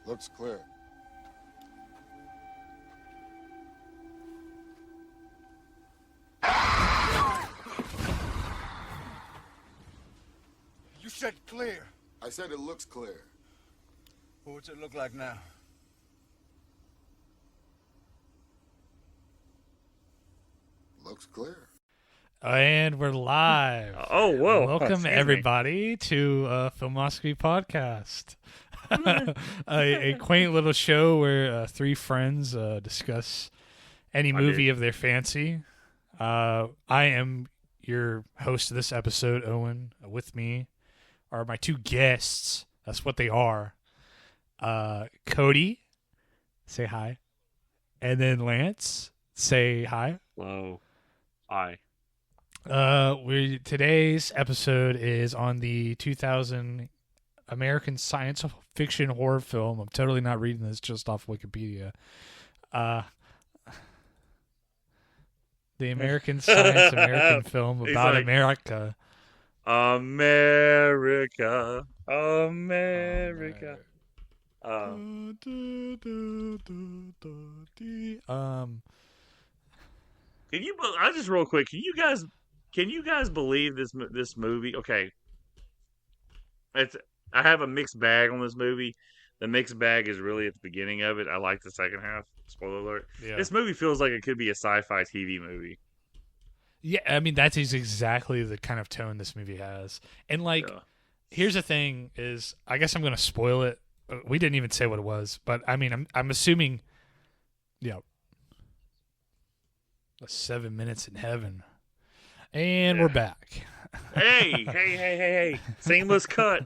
Looks clear. You said clear. I said it looks clear. What's it look like now? Looks clear. And we're live. Oh, whoa. Welcome, Excuse me. everybody, to Filmoscopy Podcast. a quaint little show where three friends discuss any movie of their fancy. I am your host of this episode, Owen. With me are my two guests. That's what they are. Cody, say hi. And then Lance, say hi. Hello. Hi. Today's episode is on the 2000 American science fiction horror film. I'm totally not reading this just off Wikipedia. The American science American film about like, America. America. Can you? I just real quick. Can you guys believe this movie? Okay. I have a mixed bag on this movie. The mixed bag is really at the beginning of it. I like the second half. Spoiler alert. Yeah. This movie feels like it could be a sci-fi TV movie. Yeah, I mean that is exactly the kind of tone this movie has. And here's the thing: is I guess I'm going to spoil it. We didn't even say what it was, but I mean I'm assuming. Yeah. 7 minutes in heaven, and we're back. Hey! Seamless cut.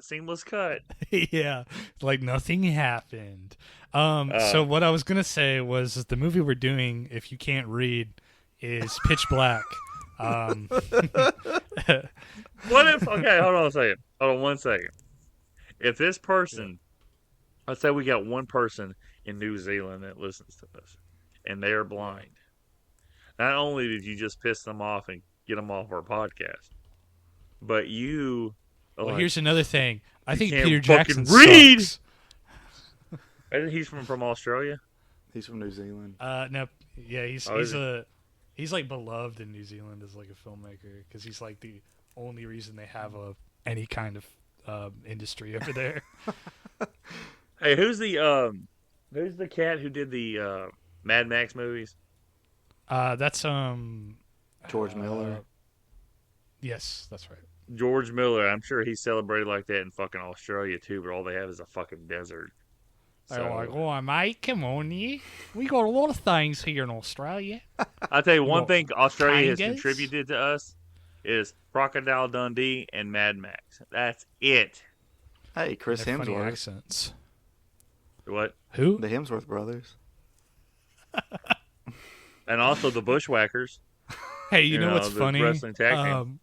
Yeah, like nothing happened. So what I was gonna say was the movie we're doing, if you can't read, is Pitch Black. What if? Okay, hold on a second. Hold on 1 second. If this person, let's say we got one person in New Zealand that listens to us, and they are blind. Not only did you just piss them off and get them off our podcast, but you. Well, here's another thing. I think can't Peter Jackson read. sucks. He's from Australia. He's from New Zealand. No, yeah, he's like beloved in New Zealand as like a filmmaker because he's like the only reason they have any kind of industry over there. Hey, who's the cat who did the Mad Max movies? That's George Miller. Yes, that's right. George Miller. I'm sure he's celebrated like that in fucking Australia too, but all they have is a fucking desert. They're like, "Oh, mate, come on here. We got a lot of things here in Australia." I'll tell you one thing Australia has tigers? contributed to us is Crocodile Dundee and Mad Max. That's it. Hey, Chris They're funny Hemsworth. accents. What? Who? The Hemsworth brothers. And also the Bushwhackers. Hey, you know what's the funny? wrestling tag team.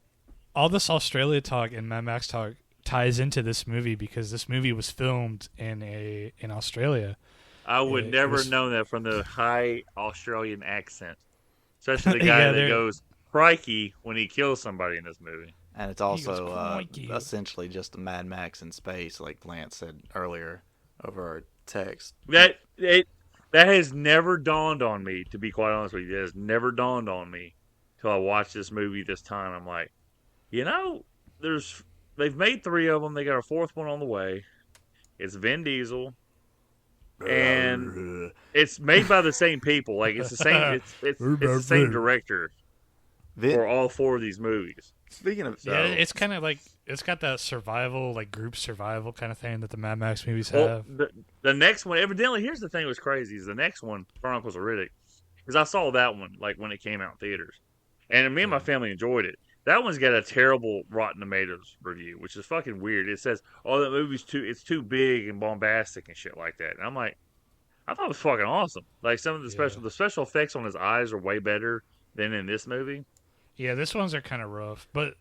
All this Australia talk and Mad Max talk ties into this movie because this movie was filmed in Australia. I would it never was- know that from the high Australian accent. Especially the guy that goes crikey when he kills somebody in this movie. And it's goes, also "Crikey." essentially just a Mad Max in space, like Lance said earlier over our text. That has never dawned on me, to be quite honest with you. It has never dawned on me till I watched this movie this time. I'm like, they've made 3 of them. They got a 4th one on the way. It's Vin Diesel, and it's made by the same people. Like it's the same. It's the same director for all 4 of these movies. Speaking of, Yeah, it's kind of like it's got that survival, like group survival kind of thing that the Mad Max movies Well, have. the next one, evidently, here's the thing that was crazy, is the next one, Chronicles of Riddick, because I saw that one, like, when it came out in theaters. And me and my family enjoyed it. That one's got a terrible Rotten Tomatoes review, which is fucking weird. It says, oh, that movie's too big and bombastic and shit like that. And I'm like, I thought it was fucking awesome. Like, some of the special effects on his eyes are way better than in this movie. Yeah, this ones are kind of rough, but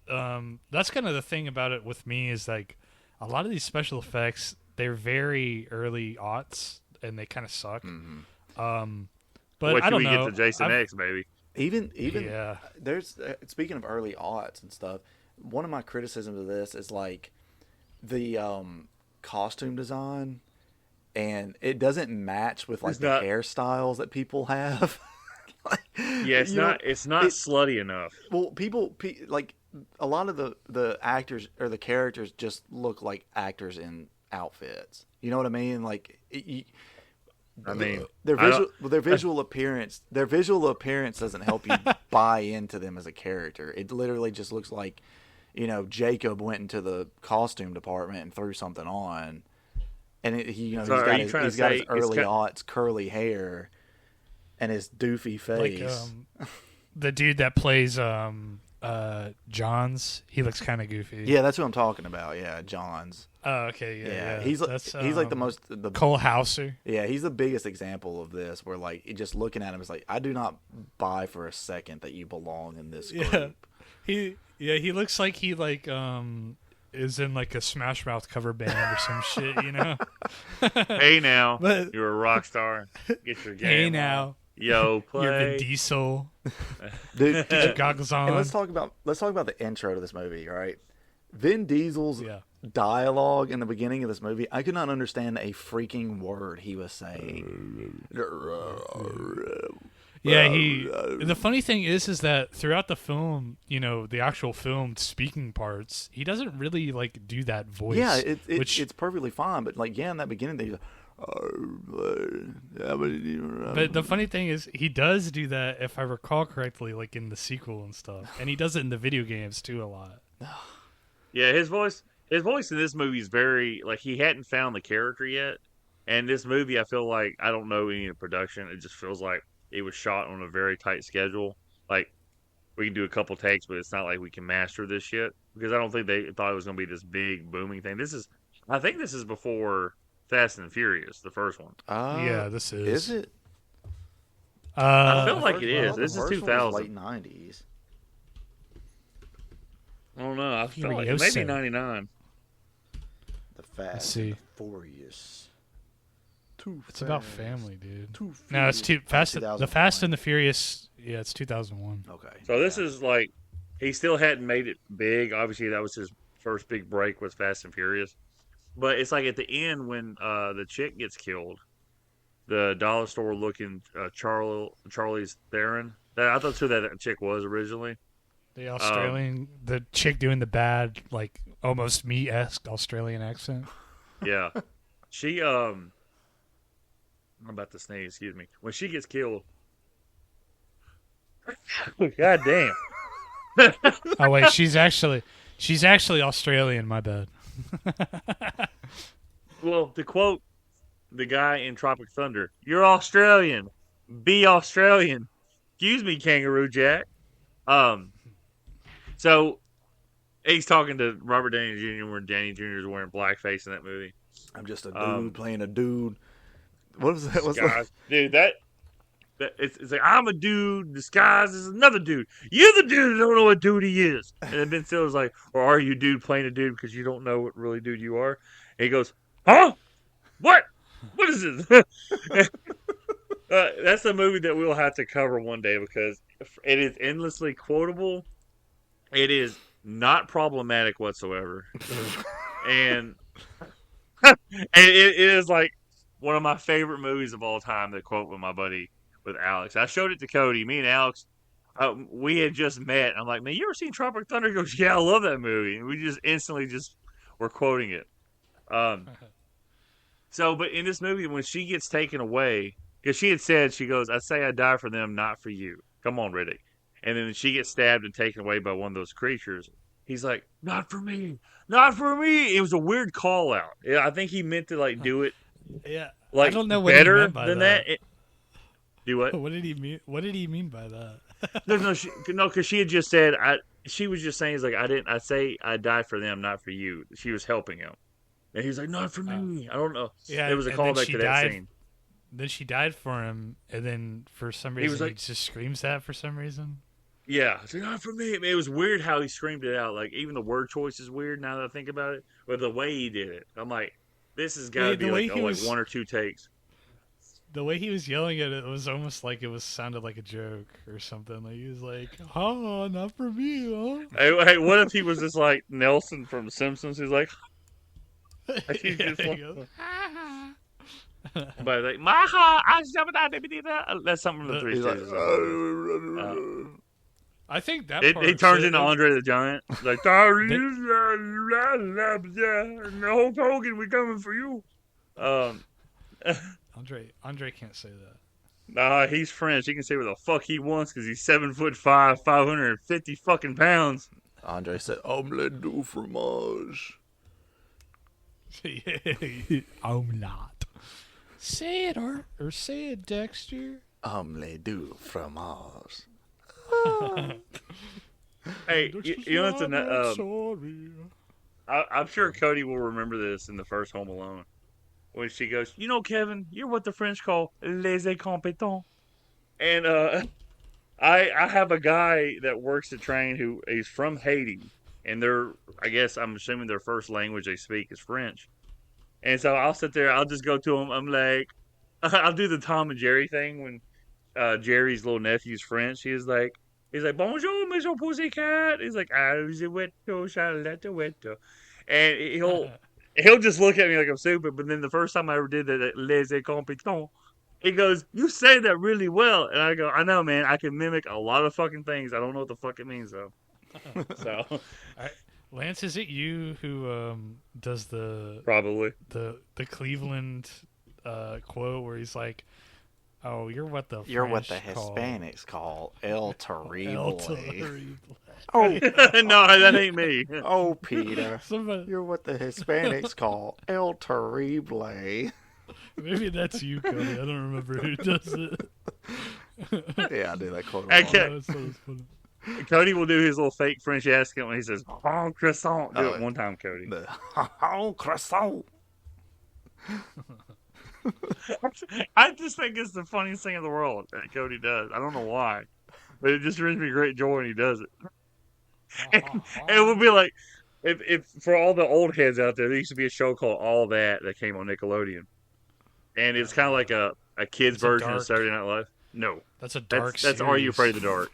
that's kind of the thing about it with me is like a lot of these special effects, they're very early aughts and they kind of suck. Mm-hmm. But Wait I till don't we know. get to Jason X, baby. even Yeah. there's speaking of early aughts and stuff. One of my criticisms of this is like the costume design and it doesn't match with like It's the not- hairstyles that people have. Yeah, it's You know, not. It's not slutty enough. Well, like a lot of the actors or the characters just look like actors in outfits. You know what I mean? Like I mean, their I don't- visual appearance doesn't help you buy into them as a character. It literally just looks like, Jacob went into the costume department and threw something on, and he's So are got you his, trying to he's got say his it's early kind- aughts curly hair and his doofy face. Like the dude that plays Johns, he looks kind of goofy. Yeah, that's what I'm talking about. Yeah, Johns. Oh, okay. Yeah. He's That's, like the Cole Hauser. Yeah, he's the biggest example of this. Where like just looking at him, it's like I do not buy for a second that you belong in this group. He looks like he is in like a Smash Mouth cover band or some shit, Hey now, But- you're a rock star. Get your game. Hey on. now, Yo, you're Vin play. Diesel. Dude, Get your goggles on. and let's talk about the intro to this movie. All right, Vin Diesel's Yeah. dialogue in the beginning of this movie, I could not understand a freaking word he was saying. Yeah, the funny thing is that throughout the film, the actual filmed speaking parts, he doesn't really like do that voice. Yeah, which, it's perfectly fine, but like in that beginning they. but the funny thing is, he does do that, if I recall correctly, like in the sequel and stuff, and he does it in the video games too a lot. Yeah, his voice in this movie is very like he hadn't found the character yet. And this movie, I feel like I don't know any of the production. It just feels like it was shot on a very tight schedule. Like we can do a couple takes, but it's not like we can master this shit because I don't think they thought it was going to be this big booming thing. I think this is before Fast and Furious, the first one. Yeah, this is. Is it? I feel like First it one- is. the This is first one was 2000. late 90s. I don't know. I feel like Furiosa. maybe 99. The Fast see. and the Furious. It's about family, dude. Too No, it's too fast. The 2001. Fast and the Furious. Yeah, it's 2001. Okay. So this is like he still hadn't made it big. Obviously, that was his first big break with Fast and Furious. But it's like at the end when the chick gets killed, the dollar store looking Charlie's Theron. I thought that's who that chick was originally. The Australian, the chick doing the bad, like almost me-esque Australian accent. Yeah, she I'm about to sneeze. Excuse me. When she gets killed, god damn. Oh wait, she's actually Australian. My bad. Well, to quote the guy in Tropic Thunder, "You're Australian. Be Australian." Excuse me, Kangaroo Jack. So he's talking to Robert Downey Jr. when Downey Jr. is wearing blackface in that movie. I'm just a dude playing a dude. What was that? What's Guys, dude, that it's like I'm a dude disguised as another dude. You're the dude who don't know what dude he is. And then Ben Stiller's like, "Or are you dude playing a dude because you don't know what really dude you are?" And he goes, "Huh? What? What is this?" That's a movie that we'll have to cover one day because it is endlessly quotable. It is not problematic whatsoever, and it is like one of my favorite movies of all time. To quote with my buddy with Alex, I showed it to Cody. Me and Alex, we had just met. I'm like, "Man, you ever seen Tropic Thunder?" He goes, "Yeah, I love that movie." And we just instantly were quoting it. So, but in this movie, when she gets taken away, because she had said, she goes, "I say I die for them, not for you." Come on, Riddick. And then she gets stabbed and taken away by one of those creatures. He's like, "Not for me, not for me." It was a weird call out. Yeah, I think he meant to like do it Yeah, like I don't know what he better meant by than that. that. Do what? What did he mean? What did he mean by that? No, because she had just said, she was just saying, "It's like I say I died for them, not for you." She was helping him, and he was like, "Not for me." I don't know. Yeah, it was a and then callback she to that died. scene. Then she died for him, and then for some He was reason he like- just screams that for some reason. Yeah, it's like, "Not for me." I mean, it was weird how he screamed it out. Like even the word choice is weird now that I think about it, but the way he did it, I'm like, this has got to Yeah, be the way like he like was- one or two takes. The way he was yelling at it was almost like it was sounded like a joke or something. Like he was like, "Oh, not for me, huh?" Hey, what if he was just like Nelson from Simpsons? He's like, Yeah, He's just he like- goes, "Ah." But like, Maha, that's something from the Three He's like, Stooges. I think that He part turns into Andre the Giant. He's like, Hulk Hogan, we coming for you. Andre can't say that. Nah, he's French. He can say what the fuck he wants because he's 7'5", 550 fucking pounds. Andre said, "Omelette du fromage." I'm not. Say it or say it, Dexter. Omelette du fromage. Hey, you know what's sorry. I'm sure Cody will remember this in the first Home Alone. When she goes, you know, Kevin, you're what the French call les incompetents. And I have a guy that works at train who is from Haiti, and I'm assuming their first language they speak is French. And so I'll sit there, I'll just go to him. I'm like, I'll do the Tom and Jerry thing when Jerry's little nephew's French. He's like, bonjour, monsieur pussycat. He's like, weto, charlotte, weto. And he'll just look at me like I'm stupid. But then the first time I ever did that, les incompetents, he goes, you say that really well. And I go, I know, man. I can mimic a lot of fucking things. I don't know what the fuck it means, though. So, Lance, is it you who does probably the Cleveland quote where he's like, "Oh, you're what the Hispanics call El Terrible." Oh, no, that ain't me. Oh, Peter, somebody, you're what the Hispanics call El Terrible. maybe that's you, Cody. I don't remember who does it. Yeah, I do that quote. Cody will do his little fake French accent when he says "bon croissant." Do it one time, Cody. Bon croissant. I just think it's the funniest thing in the world that Cody does. I don't know why, but it just brings me great joy when he does it. And it would be like, if for all the old heads out there used to be a show called All That came on Nickelodeon, and it's kind of like a kid's version of Saturday Night Live. No, that's a dark. That's Are You Afraid of the Dark?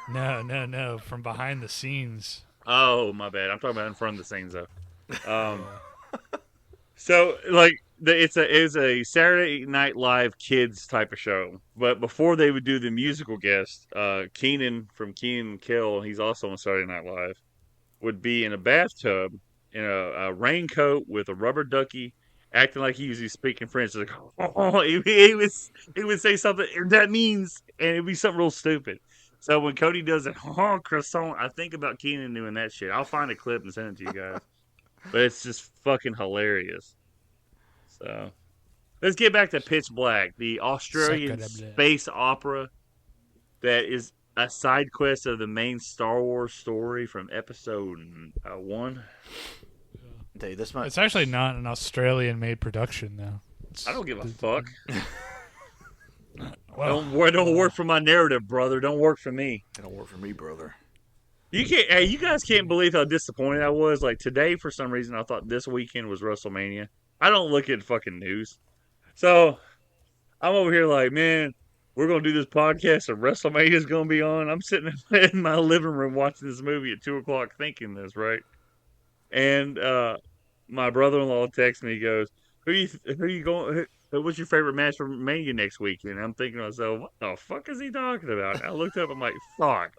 No. From behind the scenes. Oh, my bad. I'm talking about in front of the scenes though. So like. It's a Saturday Night Live kids type of show, but before they would do the musical guest, Keenan from Keenan and Kel, he's also on Saturday Night Live, would be in a bathtub in a raincoat with a rubber ducky, acting like he was speaking French. Like, he would say something that means, and it'd be something real stupid. So when Cody does it, croissant, I think about Keenan doing that shit. I'll find a clip and send it to you guys, but it's just fucking hilarious. So, let's get back to Pitch Black, the Australian space opera that is a side quest of the main Star Wars story from Episode 1. Dude, it's actually not an Australian-made production, though. I don't give a fuck. Well, don't work for my narrative, brother. Don't work for me. It don't work for me, brother. You guys can't believe how disappointed I was. Like today, for some reason, I thought this weekend was WrestleMania. I don't look at fucking news. So, I'm over here like, man, we're going to do this podcast and WrestleMania is going to be on. I'm sitting in my living room watching this movie at 2 o'clock thinking this, right? And my brother-in-law texts me, he goes, who you going, what's your favorite match for Mania next weekend? And I'm thinking to myself, what the fuck is he talking about? And I looked up, I'm like, fuck.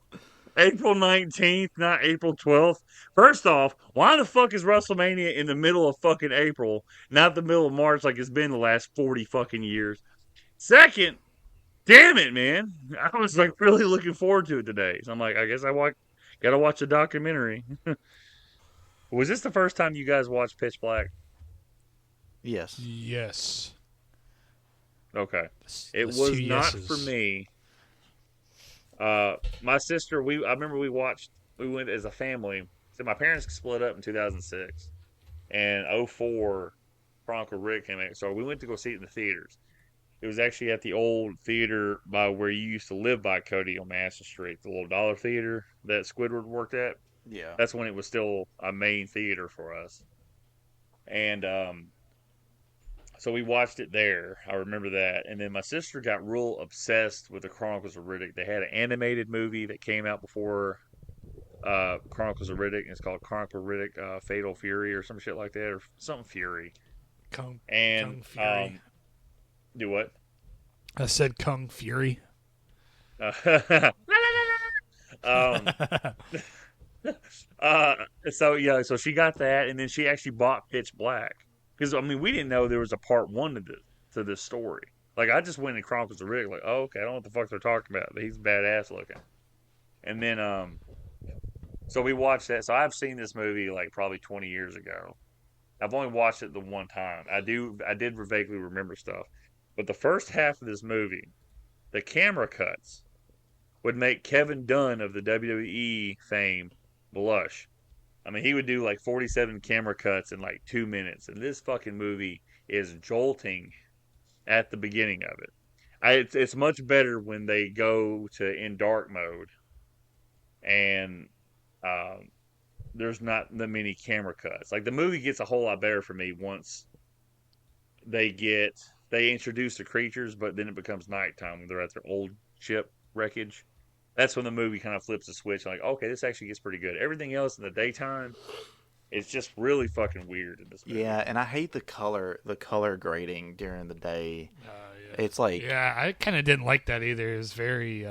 April 19th, not April 12th. First off, why the fuck is WrestleMania in the middle of fucking April, not the middle of March like it's been the last 40 fucking years? Second, damn it, man. I was like really looking forward to it today. So I'm like, I guess gotta watch the documentary. Was this the first time you guys watched Pitch Black? Yes. Yes. Okay. It was not for me. My sister, I remember we went as a family. So my parents split up in 2006, and 2004, Chronicle Rick came out. So we went to go see it in the theaters. It was actually at the old theater by where you used to live by, Cody, on Madison Street, the little dollar theater that Squidward worked at. Yeah. That's when it was still a main theater for us. And so we watched it there. I remember that. And then my sister got real obsessed with the Chronicles of Riddick. They had an animated movie that came out before Chronicles of Riddick. And it's called Chronicle Riddick Fatal Fury or some shit like that. Or something Fury. Kung Fury. Do what? I said Kung Fury. um, so she got that, and then she actually bought Pitch Black because I mean we didn't know there was a part one to this story. Like I just went in Chronicles of Riddick, like, oh, okay, I don't know what the fuck they're talking about, but he's badass looking. And then so we watched that. So I've seen this movie like probably 20 years ago. I've only watched it the one time. I did vaguely remember stuff, but the first half of this movie, the camera cuts would make Kevin Dunn of the WWE fame blush. I mean, he would do like 47 camera cuts in like 2 minutes, and this fucking movie is jolting at the beginning of it. It's much better when they go to in dark mode, and there's not that many camera cuts. Like the movie gets a whole lot better for me once they introduce the creatures, but then it becomes nighttime when they're at their old ship wreckage. That's when the movie kind of flips the switch. Like, okay, this actually gets pretty good. Everything else in the daytime, it's just really fucking weird in this movie. Yeah, and I hate the color grading during the day. Yeah. It's like, Yeah, I kind of didn't like that either. It was very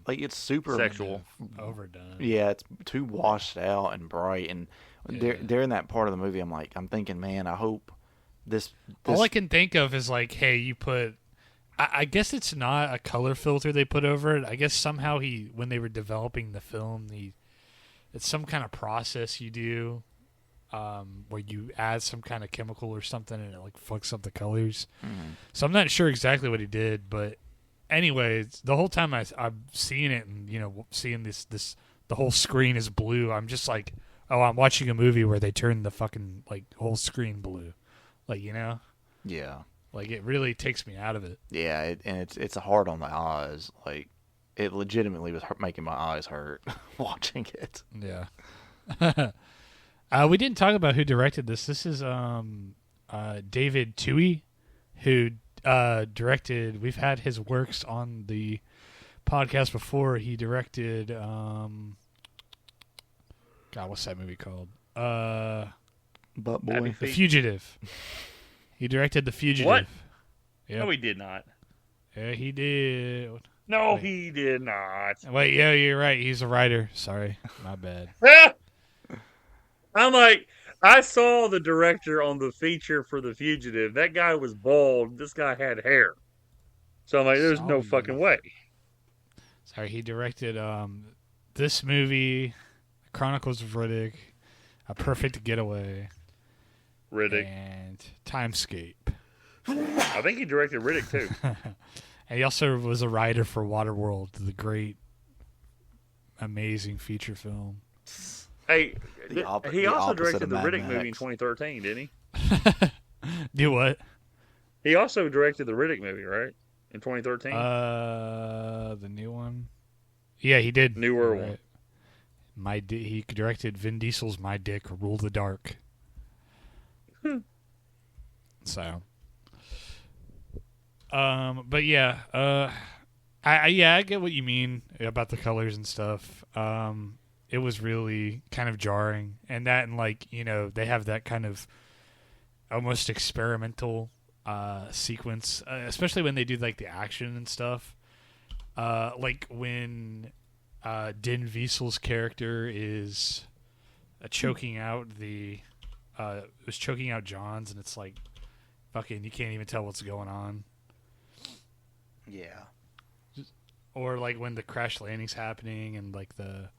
like it's super sexual. overdone. Yeah, it's too washed out and bright. And during that part of the movie, I'm thinking, man, I hope this. All I can think of is like, hey, you put. I guess it's not a color filter they put over it. I guess somehow when they were developing the film, it's some kind of process you do, where you add some kind of chemical or something and it like fucks up the colors. Mm. So I'm not sure exactly what he did, but anyways, the whole time I'm seeing it and seeing this the whole screen is blue. I'm just like, oh, I'm watching a movie where they turn the fucking like whole screen blue, like Yeah. Like it really takes me out of it. Yeah, and it's hard on the eyes. Like it legitimately was making my eyes hurt watching it. Yeah. We didn't talk about who directed this. This is David Twohy, who directed. We've had his works on the podcast before. He directed. God, what's that movie called? But boy, The Fugitive. He directed The Fugitive. What? Yep. No, he did not. Yeah, he did. No, Wait. he did not. Wait, yeah, you're right. He's a writer. Sorry, my bad. I'm like, I saw the director on the feature for The Fugitive. That guy was bald. This guy had hair. So I'm like, there's no fucking way. Sorry, he directed this movie, Chronicles of Riddick, A Perfect Getaway, Riddick. and Timescape. I think he directed Riddick too. And he also was a writer for Waterworld, the great, amazing feature film. Hey, he the also opposite directed of the Mad Riddick Max. movie in 2013, didn't he? Do what? He also directed the Riddick movie, right? In 2013? The new one? Yeah, he did. Newer Right. one. He directed Vin Diesel's My Dick, Rule the Dark. So, but yeah, I get what you mean about the colors and stuff. It was really kind of jarring, and like they have that kind of almost experimental sequence, especially when they do like the action and stuff. Like when Din Diesel's character is choking out choking out John's, and it's like fucking you can't even tell what's going on. yeah. Or like when the crash landing's happening and like they're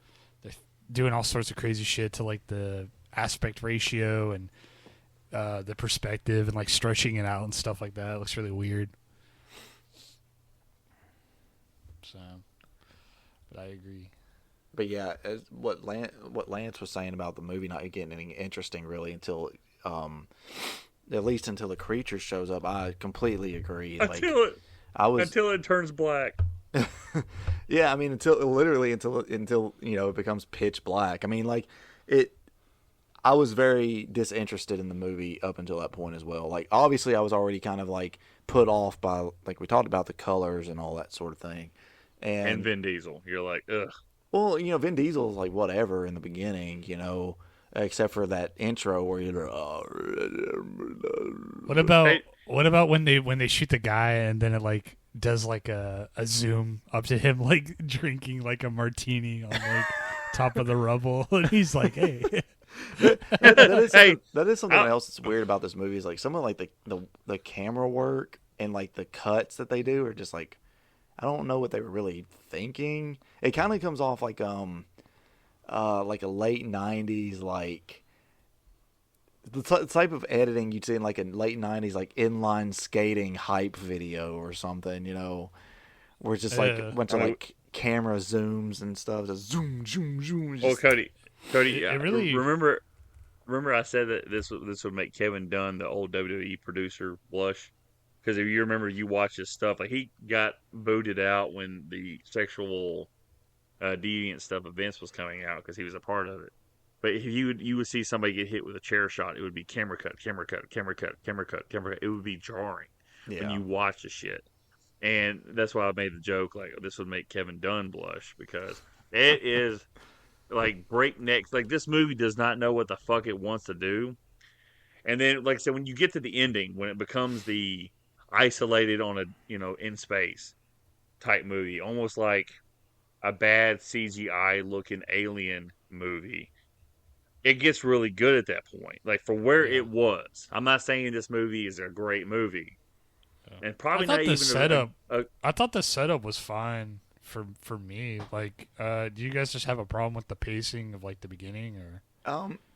doing all sorts of crazy shit to like the aspect ratio and the perspective and like stretching it out and stuff like that. It looks really weird. So, but I agree. But yeah, what Lance was saying about the movie not getting any interesting really until at least until the creature shows up, I completely agree. Until it turns black. Yeah, I mean until it becomes pitch black. I mean like I was very disinterested in the movie up until that point as well. Like obviously I was already kind of like put off by like we talked about the colors and all that sort of thing. And Vin Diesel. You're like, ugh. well, Vin Diesel is like whatever in the beginning, except for that intro where you're What about Hey. What about when they shoot the guy and then it like does like a zoom up to him like drinking like a martini on like top of the rubble and he's like, hey. That is something else that's weird about this movie is like some of like the camera work and like the cuts that they do are just like I don't know what they were really thinking. It kind of comes off like a late 90s like the type of editing you'd see in like a late 90s like inline skating hype video or something, you know, where it's just like a bunch of like camera zooms and stuff, just zoom zoom zoom. Well, Cody, it really remember I said that this would make Kevin Dunn, the old WWE producer, blush. Because if you remember, you watch his stuff. Like he got booted out when the sexual deviant stuff of Vince was coming out because he was a part of it. But if you would see somebody get hit with a chair shot, it would be camera cut, camera cut, camera cut, camera cut, camera cut. It would be jarring when you watch the shit. And that's why I made the joke like this would make Kevin Dunn blush because it is like breakneck. Like this movie does not know what the fuck it wants to do. And then, like I said, when you get to the ending, when it becomes the isolated on a in space type movie, almost like a bad CGI looking alien movie, it gets really good at that point. Like for where it was, I'm not saying this movie is a great movie, and probably not even setup. I thought the setup was fine for me. Like, do you guys just have a problem with the pacing of like the beginning or?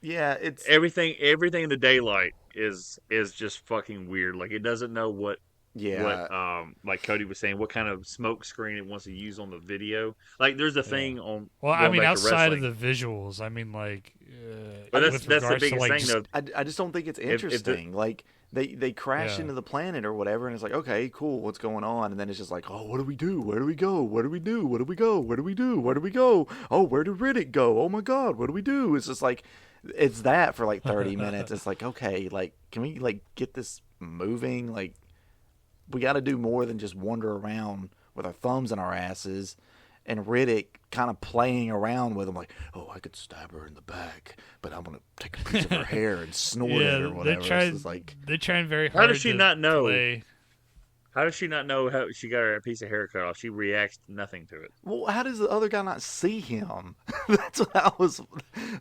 Yeah, it's everything in the daylight is just fucking weird. Like it doesn't know what like Cody was saying, what kind of smoke screen it wants to use on the video. Like there's a thing on. Well, I mean, outside of the visuals, I mean, like. But that's the biggest thing, though. I just don't think it's interesting. Like they crash into the planet or whatever, and it's like, okay, cool, what's going on? And then it's just like, oh, what do we do? Where do we go? What do we do? Where do we go? Where do we do? Where do we go? Oh, where did Riddick go? Oh my God, what do we do? It's just like, it's that for like 30 minutes. It's like, okay, like, can we like get this moving? Like, we got to do more than just wander around with our thumbs in our asses. And Riddick kind of playing around with him, like, oh, I could stab her in the back, but I'm going to take a piece of her hair and snort it or whatever. They're trying very hard. How does she not know? Play. How does she not know how she got her piece of hair cut off? She reacts nothing to it. Well, how does the other guy not see him? That's what I was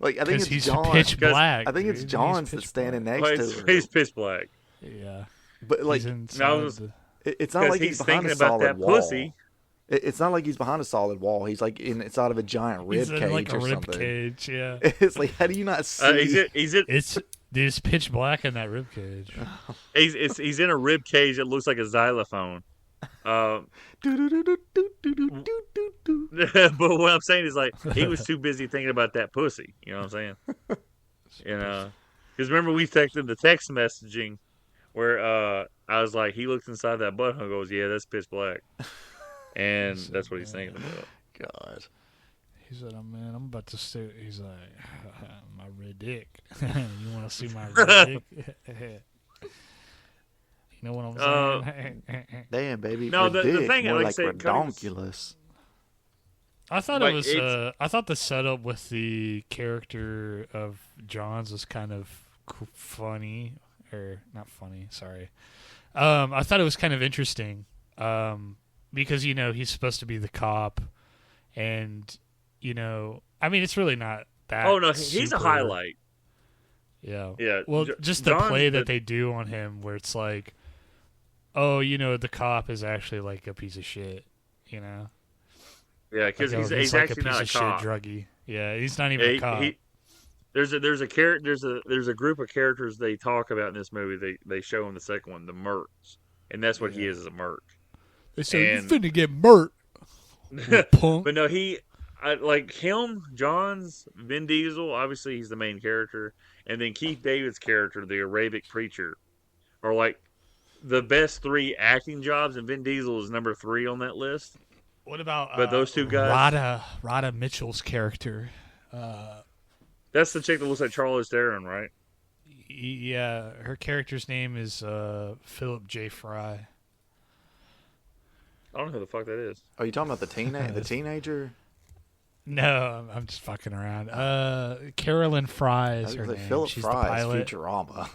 like. I think it's he's John. Pitch black. I think it's John's that's standing next to her. He's pitch black. Yeah, but like, it's not like he's behind a solid wall. Pussy. It's not like he's behind a solid wall. He's like inside of a giant rib cage like a or rib something. Cage, yeah. It's like, how do you not see? It's pitch black in that rib cage. He's in a rib cage that looks like a xylophone. But what I'm saying is like he was too busy thinking about that pussy. You know what I'm saying? Because remember we texted the text messaging where I was like, he looked inside that butthole and goes, yeah, that's pitch black. And that's what he's thinking about. God. He said, "Oh man, I'm about to stay." He's like, "My red dick. You want to see my red dick? You know what I'm saying?" Damn, baby. No, the thing, more like like redonkulous. I thought it was. I thought the setup with the character of John's was kind of funny, or not funny. Sorry. I thought it was kind of interesting. Because, he's supposed to be the cop, and, I mean, it's really not that. Oh, no, he's a highlight. Yeah. Yeah. Well, just the play that they do on him where it's like, oh, the cop is actually like a piece of shit, Yeah, because like, he's like actually a piece not of a cop. Shit druggie. Yeah, he's not even a cop. There's a group of characters they talk about in this movie. They show in the second one, the mercs, and that's what he is as a merc. They say, you finna get murked, punk. But no, like him, John's, Vin Diesel, obviously he's the main character, and then Keith David's character, the Arabic preacher, are like the best 3 acting jobs, and Vin Diesel is number 3 on that list. What about but those 2 guys? Rada Mitchell's character. That's the chick that looks like Charlize Theron, right? Yeah, her character's name is Philip J. Fry. I don't know who the fuck that is. Are you talking about the teenager? No, I'm just fucking around. Carolyn Fry is her name. Philip She's Fry the pilot. is Futurama.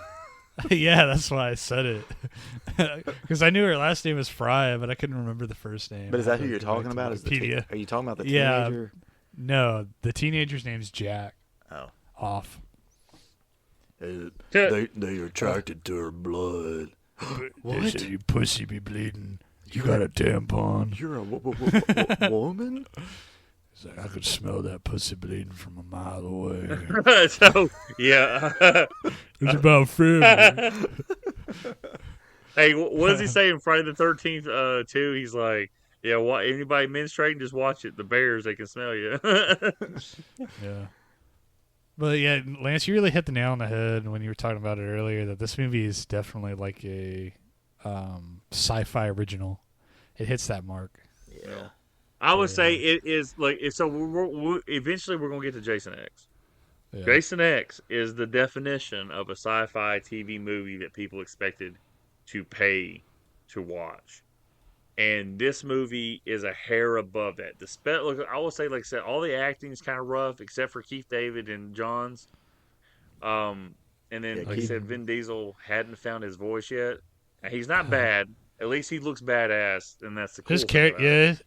Yeah, that's why I said it. Because I knew her last name was Fry, but I couldn't remember the first name. But is that who you're talking about? Is Wikipedia. are you talking about the Yeah. teenager? No, the teenager's name's Jack. Oh. Off. They attracted to her blood. They say you pussy be bleeding. You got a tampon. You're a woman? He's like, I could smell that pussy bleeding from a mile away. So yeah. It's about family. Hey, what does he say in Friday the 13th? Too. He's like, yeah, anybody menstruating, just watch it. The bears, they can smell you. Yeah. But yeah, Lance, you really hit the nail on the head when you were talking about it earlier. That this movie is definitely like a sci-fi original. It hits that mark. Yeah. I would say it is like so. Eventually, we're gonna get to Jason X. Yeah. Jason X is the definition of a sci-fi TV movie that people expected to pay to watch, and this movie is a hair above that. I will say, like I said, all the acting is kind of rough, except for Keith David and John's. And then, like I said, Vin Diesel hadn't found his voice yet. And he's not bad. At least he looks badass, and that's the cool thing about it.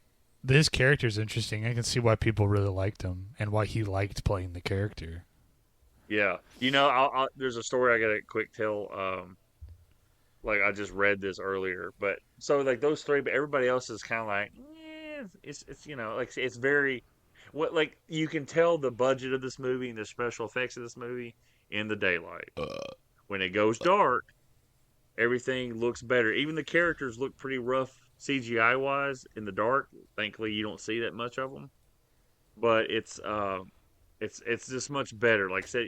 His character's interesting. I can see why people really liked him and why he liked playing the character. Yeah, there's a story I got to quick tell. Like I just read this earlier, but so like those three, but everybody else is kind of like, it's like it's very, like you can tell the budget of this movie and the special effects of this movie in the daylight. When it goes dark, everything looks better. Even the characters look pretty rough CGI wise in the dark. Thankfully, you don't see that much of them, but it's just much better. Like I said,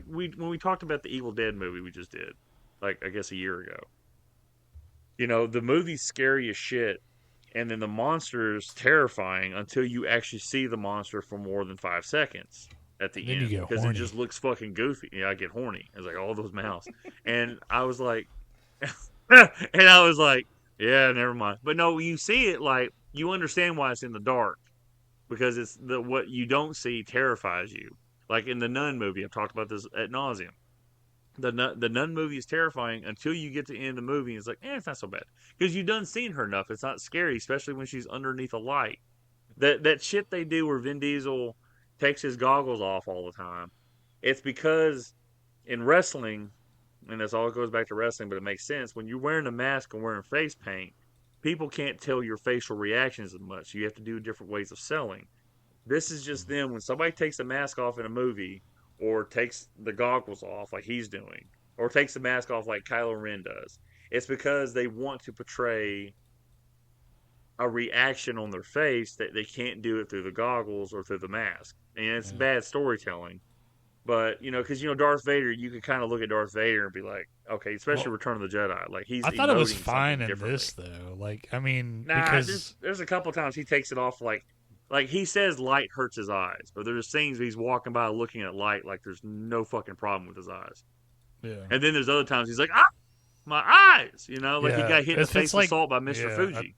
when we talked about the Evil Dead movie we just did, like I guess a year ago. The movie's scary as shit, and then the monster's terrifying until you actually see the monster for more than 5 seconds at the end, because it just looks fucking goofy. Yeah, I get horny. It's like all those mouths, and I was like, yeah, never mind. But no, you see it, like you understand why it's in the dark, because it's what you don't see terrifies you. Like in the Nun movie, I've talked about this ad nauseum. The Nun movie is terrifying until you get to the end of the movie, and it's like, it's not so bad because you've done seen her enough. It's not scary, especially when she's underneath a light. That shit they do where Vin Diesel takes his goggles off all the time. It's because in wrestling, and that's all it goes back to wrestling, but it makes sense. When you're wearing a mask and wearing face paint, people can't tell your facial reactions as much. You have to do different ways of selling. This is just them. When somebody takes the mask off in a movie, or takes the goggles off like he's doing, or takes the mask off like Kylo Ren does, it's because they want to portray a reaction on their face that they can't do it through the goggles or through the mask. And it's bad storytelling. But, because, Darth Vader, you could kind of look at Darth Vader and be like, okay, especially Return of the Jedi. Like, I thought it was fine in this, though. Like, I mean, because there's a couple times he takes it off like he says light hurts his eyes, but there's scenes where he's walking by looking at light like there's no fucking problem with his eyes. Yeah. And then there's other times he's like, my eyes, he got hit in the face with salt by Mr. Fuji.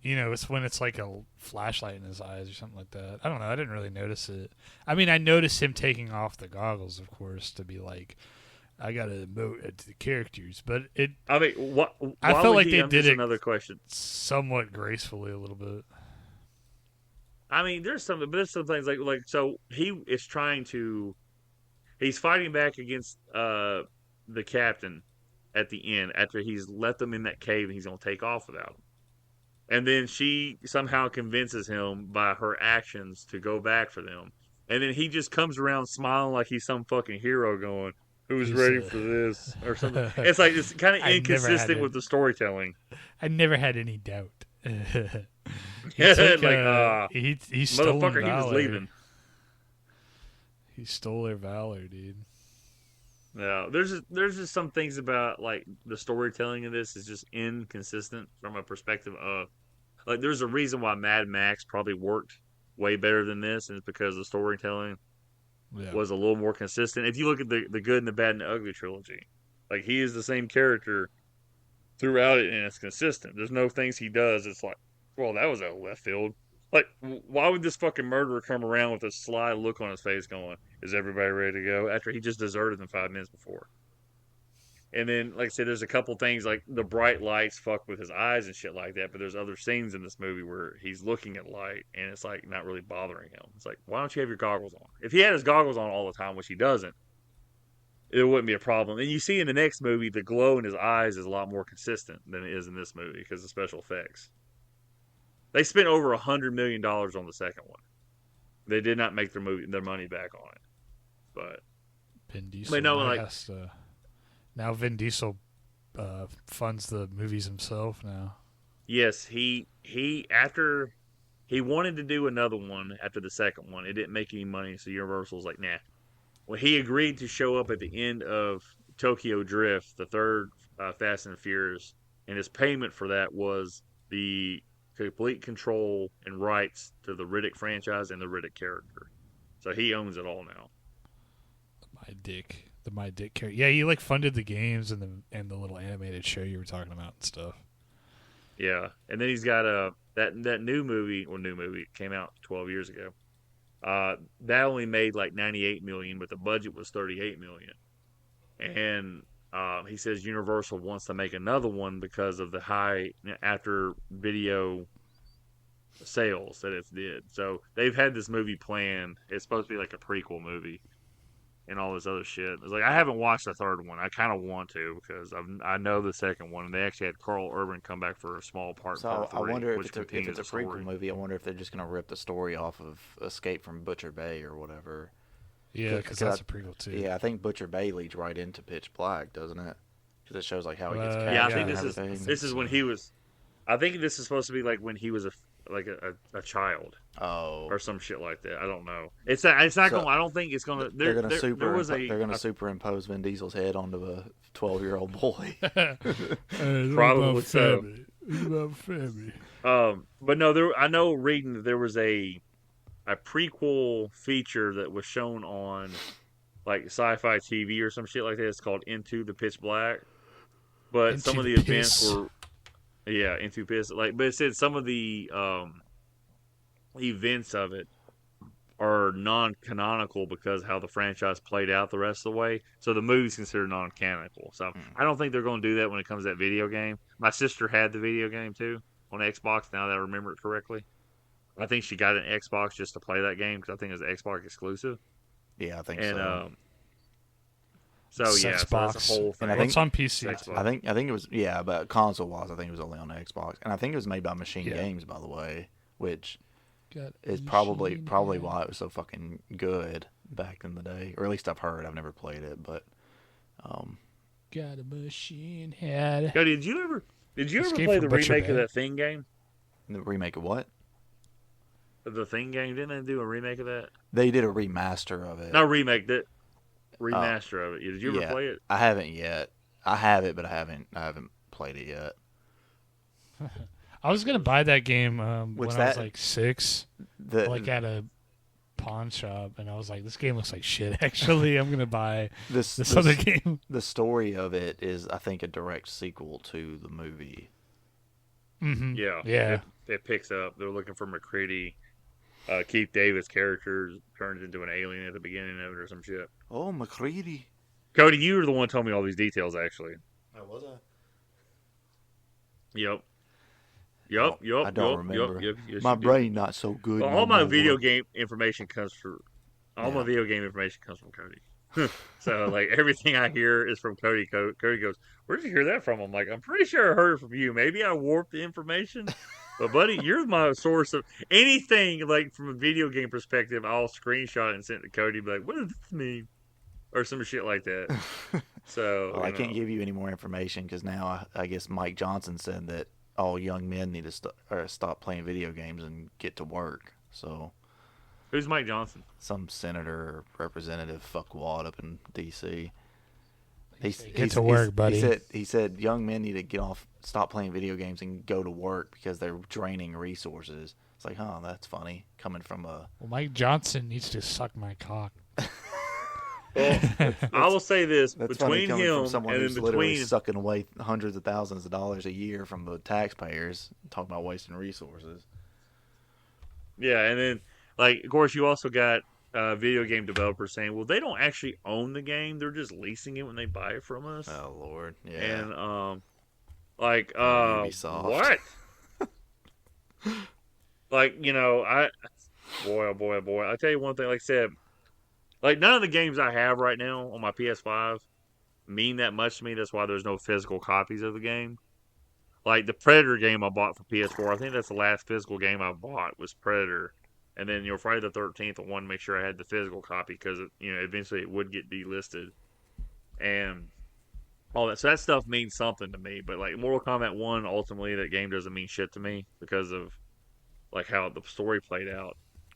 It's when it's like a flashlight in his eyes or something like that. I don't know. I didn't really notice it. I mean, I noticed him taking off the goggles, of course, to be like, I got to emote to the characters. But it. I mean, I felt like they did it another question. Somewhat gracefully a little bit. I mean, there's some things like so he is he's fighting back against the captain at the end after he's let them in that cave and he's gonna take off without him. And then she somehow convinces him by her actions to go back for them. And then he just comes around smiling like he's some fucking hero going, who's ready for this? Or something. It's like, it's kind of inconsistent with the storytelling. I never had any doubt. He stole motherfucker, he was leaving. He stole their valor, dude. No, there's just some things about like the storytelling of this is just inconsistent from a perspective of like there's a reason why Mad Max probably worked way better than this, and it's because the storytelling was a little more consistent. If you look at the Good and the Bad and the Ugly trilogy, like he is the same character throughout it, and it's consistent. There's no things he does. It's like, well, that was out of left field. Like, why would this fucking murderer come around with a sly look on his face going, is everybody ready to go? After he just deserted them 5 minutes before. And then, like I said, there's a couple things like the bright lights fuck with his eyes and shit like that. But there's other scenes in this movie where he's looking at light and it's like not really bothering him. It's like, why don't you have your goggles on? If he had his goggles on all the time, which he doesn't, it wouldn't be a problem. And you see in the next movie, the glow in his eyes is a lot more consistent than it is in this movie because of special effects. They spent over $100 million on the second one. They did not make their money back on it. But Vin Diesel. Now Vin Diesel funds the movies himself now. yes, he wanted to do another one after the second one. It didn't make any money, so Universal's like, nah. Well, he agreed to show up at the end of Tokyo Drift, the third Fast and Furious, and his payment for that was the complete control and rights to the Riddick franchise and the Riddick character. So he owns it all now. The My Dick character. Yeah, he like funded the games and the little animated show you were talking about and stuff. Yeah, and then he's got that new movie came out 12 years ago. That only made like 98 million, but the budget was 38 million. And he says Universal wants to make another one because of the high after video sales that it did. So they've had this movie planned. It's supposed to be like a prequel movie and all this other shit. It's like I haven't watched the third one. I kind of want to because I know the second one. And they actually had Carl Urban come back for a small part. So part I three, wonder if which it's a continues the prequel story. movie. I wonder if they're just going to rip the story off of Escape from Butcher Bay or whatever. Yeah, because that's a prequel too. Yeah, I think Butcher Bay leads right into Pitch Black, doesn't it? Because it shows like how he gets captured. Yeah, I and think everything. this is when he was. I think this is supposed to be like when he was a child Oh, or some shit like that. I don't know. It's not So, going. I don't think it's going to. they're going to There was superimpose Vin Diesel's head onto a 12-year-old boy. Probably so. It's about family. But no, I know reading that there was a prequel feature that was shown on like sci-fi TV or some shit like that. It's called Into the Pitch Black. But Into some of the the Piss. events were Into Piss. But it said some of the events of it are non-canonical because how the franchise played out the rest of the way. So the movie's considered non-canonical. So I don't think they're going to do that when it comes to that video game. My sister had the video game too on Xbox. Now that I remember it correctly, I think she got an Xbox just to play that game because I think it's an Xbox exclusive. Yeah, I think And so. so yeah, so that's Xbox. a whole thing. And I think- It's on PC. Xbox. I think it was but console-wise, I think it was only on Xbox, and I think it was made by Machine Games, by the way, which is probably why it was so fucking good back in the day, or at least I've heard. I've never played it, but Got a machine head. Cody, did you ever Escape play from the Butcher remake of Bay. that Thing game? the remake of what? The Thing game? Didn't they do a remake of that? They did a remaster of it. Not remake, that remaster of it. Did you ever Yeah, play it? I haven't yet. I have it, but I haven't played it yet. I was gonna buy that game when What's I was that? like 6, The like at a pawn shop, and I was like, "This game looks like shit." Actually, I'm gonna buy this other game. the story of it is, I think, a direct sequel to the movie. Mm-hmm. Yeah. It picks up. They're looking for McCready. Keith David's character turns into an alien at the beginning of it or some shit. Oh, McCready. Cody, you were the one who told me all these details, actually. Oh, was I? Yep. I don't remember. Yes, My you do. brain not so good. Well, no all my more. video game information comes from Cody. So like everything I hear is from Cody. Cody goes, "Where did you hear that from?" I'm like, "I'm pretty sure I heard it from you. Maybe I warped the information, but buddy, you're my source of anything like from a video game perspective. I'll screenshot it and send it to Cody. Be like, what does this mean?" Or some shit like that. So Well, I can't give you any more information because now I guess Mike Johnson said that all young men need to stop playing video games and get to work. So Who's Mike Johnson? some senator or representative fuckwad up in D.C. Get to work, buddy. He said young men need to stop playing video games and go to work because they're draining resources. It's like, that's funny coming from a. Well, Mike Johnson needs to suck my cock. I will say this: That's funny between coming him from someone and who's in literally between, sucking away hundreds of thousands of dollars a year from the taxpayers, talking about wasting resources. yeah, and then like of course you also got video game developers saying, well, they don't actually own the game; they're just leasing it when they buy it from us. Oh Lord, yeah. And Ubisoft. what? Like, boy, oh boy, oh boy. I tell you one thing. Like I said, like none of the games I have right now on my PS5 mean that much to me. That's why there's no physical copies of the game. Like the Predator game I bought for PS4, I think that's the last physical game I bought was Predator. And then Friday the 13th, I wanted to make sure I had the physical copy because eventually it would get delisted and all that. So that stuff means something to me. But like Mortal Kombat 1, ultimately that game doesn't mean shit to me because of like how the story played out.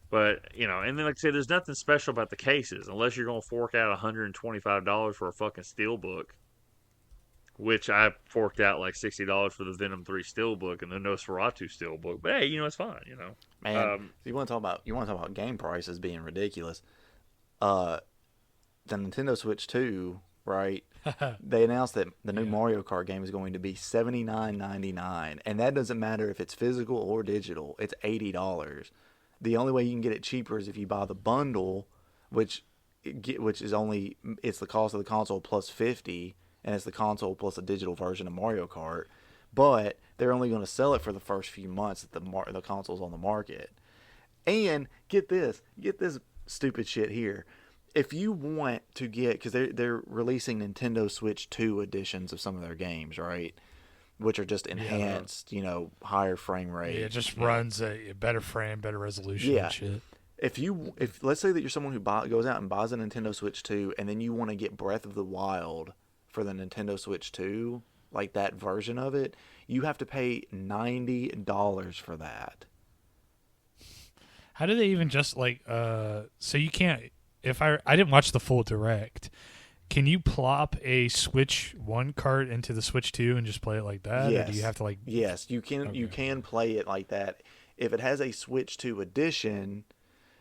But and then like I said, there's nothing special about the cases unless you're gonna fork out $125 for a fucking steelbook. Which I forked out like $60 for the Venom 3 steelbook and the Nosferatu steelbook. But hey, it's fine. Man, you want to talk about game prices being ridiculous? The Nintendo Switch 2, right? They announced that the new Mario Kart game is going to be $79.99, and that doesn't matter if it's physical or digital. It's $80. The only way you can get it cheaper is if you buy the bundle, which is only it's the cost of the console plus $50. And it's the console plus a digital version of Mario Kart. But they're only going to sell it for the first few months that the console's on the market. And get this stupid shit here. If you want to get, because they're releasing Nintendo Switch 2 editions of some of their games, right? Which are just enhanced, higher frame rate. Yeah, it just runs a better frame, better resolution and shit. If let's say that you're someone who goes out and buys a Nintendo Switch 2 and then you want to get Breath of the Wild for the Nintendo Switch 2, like that version of it, you have to pay $90 for that. How do they even just so you can't, if I didn't watch the full direct, can you plop a Switch 1 cart into the Switch 2 and just play it like that? Yes. Or do you have to Yes, you can. Okay. You can play it like that. If it has a Switch 2 edition,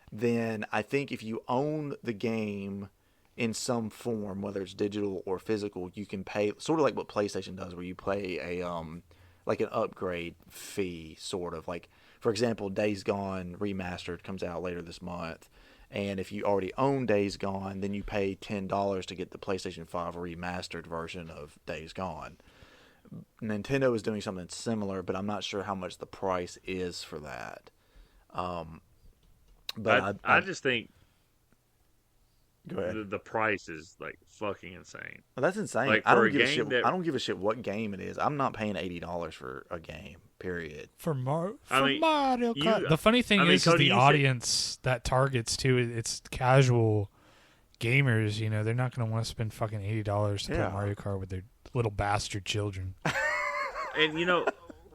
then I think if you own the game in some form, whether it's digital or physical, you can pay sort of like what PlayStation does, where you pay a like an upgrade fee, sort of like, for example, Days Gone Remastered comes out later this month, and if you already own Days Gone, then you pay $10 to get the PlayStation 5 remastered version of Days Gone. Nintendo is doing something similar, but I'm not sure how much the price is for that. But I just think go ahead. The price is like fucking insane. Well, that's insane. Like, I for don't a give a game shit. that- I don't give a shit what game it is. I'm not paying $80 for a game. Period. For Mario you- Kart. The funny thing is Cody, the you said- audience that targets too. It's casual gamers. They're not going to want to spend fucking $80 to play Mario Kart with their little bastard children. And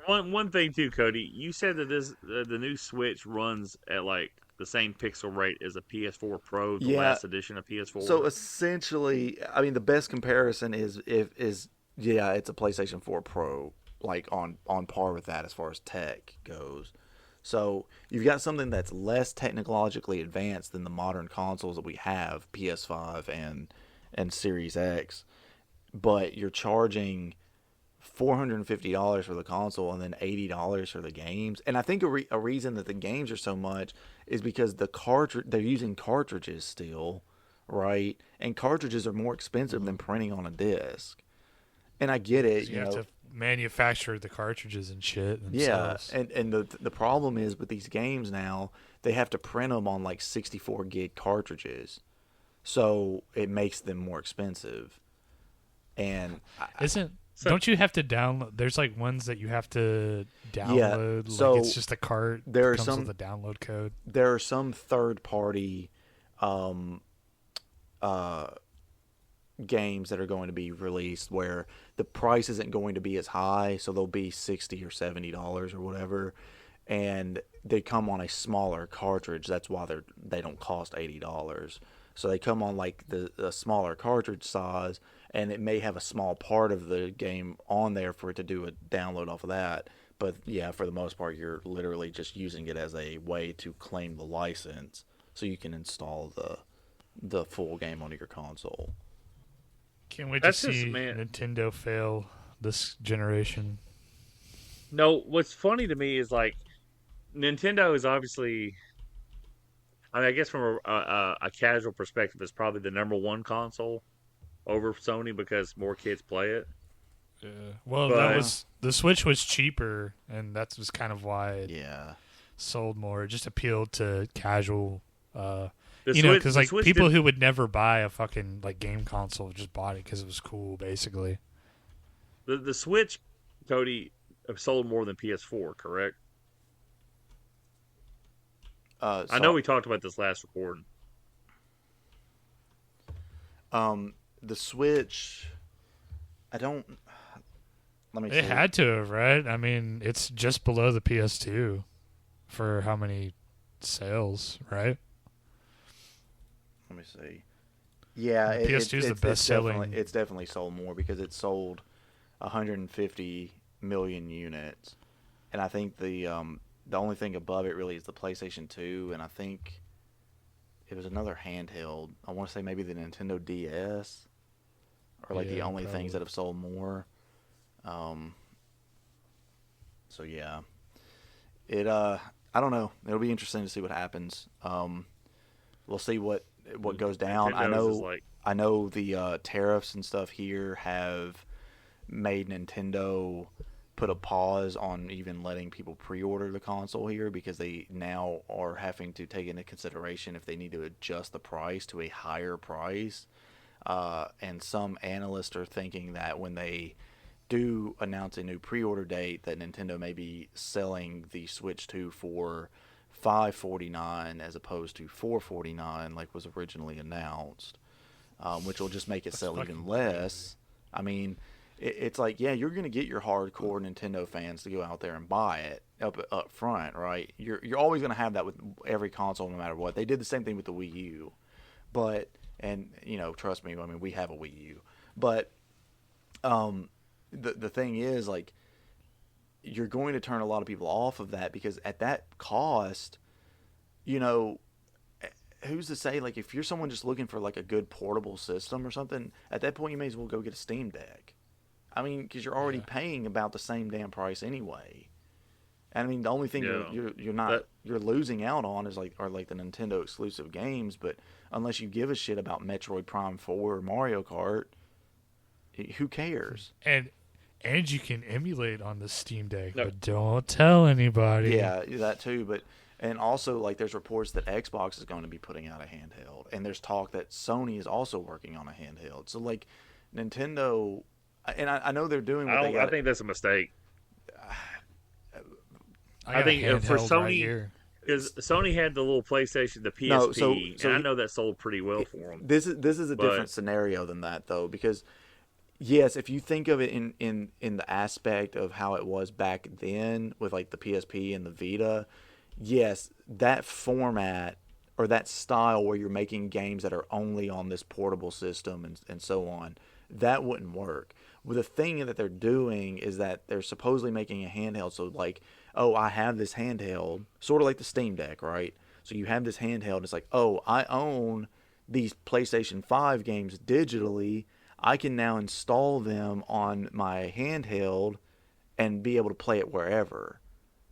one thing too, Cody, you said that the new Switch runs at like the same pixel rate as a PS4 Pro, the last edition of PS4. So essentially, I mean, the best comparison is it's a PlayStation 4 Pro, like on par with that as far as tech goes. So you've got something that's less technologically advanced than the modern consoles that we have, PS5 and Series X, but you're charging $450 for the console and then $80 for the games. And I think a reason that the games are so much is because they're using cartridges still, right? And cartridges are more expensive than printing on a disc. And I get it, You have to manufacture the cartridges and shit yeah, themselves. and the problem is with these games now, they have to print them on like 64 gig cartridges, so it makes them more expensive. And don't you have to download? There's like ones that you have to download. so like it's just a cart. There are comes with a download code. There are some third party games that are going to be released where the price isn't going to be as high, so they'll be $60 or $70 or whatever, and they come on a smaller cartridge. That's why they don't cost $80. So they come on like the smaller cartridge size, and it may have a small part of the game on there for it to do a download off of that. But yeah, for the most part, you're literally just using it as a way to claim the license so you can install the full game onto your console. Can't wait to see Nintendo fail this generation. No, what's funny to me is like Nintendo is obviously I mean, I guess from a casual perspective, it's probably the number one console over Sony because more kids play it. Yeah. Well, But- the Switch was cheaper, and that was kind of why it Yeah. sold more. It just appealed to casual. The Because the like Switch people didn't- who would never buy a fucking like game console just bought it because it was cool, basically. the Switch, Cody, sold more than PS4, correct? I know we talked about this last recording. The Switch. I don't. Let me. It see. had to have, right? I mean, it's just below the PS2 for how many sales, right? Let me see. Yeah, PS2 is the best-selling. It's definitely sold more because it sold 150 million units, and I think the only thing above it really is the PlayStation 2, and I think it was another handheld. I want to say maybe the Nintendo DS, or like the Yeah, only probably. things that have sold more. So yeah, I don't know. It'll be interesting to see what happens. We'll see what goes down. Nintendo's is like, I know the tariffs and stuff here have made Nintendo put a pause on even letting people pre-order the console here because they now are having to take into consideration if they need to adjust the price to a higher price. And some analysts are thinking that when they do announce a new pre-order date, that Nintendo may be selling the Switch 2 for $549 as opposed to $449 like was originally announced, which will just make it sell even fucking less. I mean, it's like, yeah, you're going to get your hardcore Nintendo fans to go out there and buy it up front, right? You're always going to have that with every console no matter what. They did the same thing with the Wii U. But, and, you know, trust me, I mean, we have a Wii U. But the thing is, like, you're going to turn a lot of people off of that because at that cost, you know, who's to say, like, if you're someone just looking for, like, a good portable system or something, at that point you may as well go get a Steam Deck. I mean, because you're already paying about the same damn price anyway. And I mean, the only thing you're losing out on is are the Nintendo exclusive games. But unless you give a shit about Metroid Prime 4 or Mario Kart, who cares? And you can emulate on the Steam Deck, No. but don't tell anybody. Yeah, that too. But and also, like, there's reports that Xbox is going to be putting out a handheld, and there's talk that Sony is also working on a handheld. So, like, Nintendo, and I know they're doing what they got. I think that's a mistake. I think think, for for Sony- right here. Because Sony had the little PlayStation, the PSP, No, so and I know that sold pretty well for them. This is a But- different scenario than that, though, because yes, if you think of it in the aspect of how it was back then with like the PSP and the Vita, yes, that format or that style where you're making games that are only on this portable system and so on, that wouldn't work. Well, the thing that they're doing is that they're supposedly making a handheld. So, like, oh, I have this handheld, sort of like the Steam Deck, right? So you have this handheld. It's like, oh, I own these PlayStation 5 games digitally. I can now install them on my handheld and be able to play it wherever.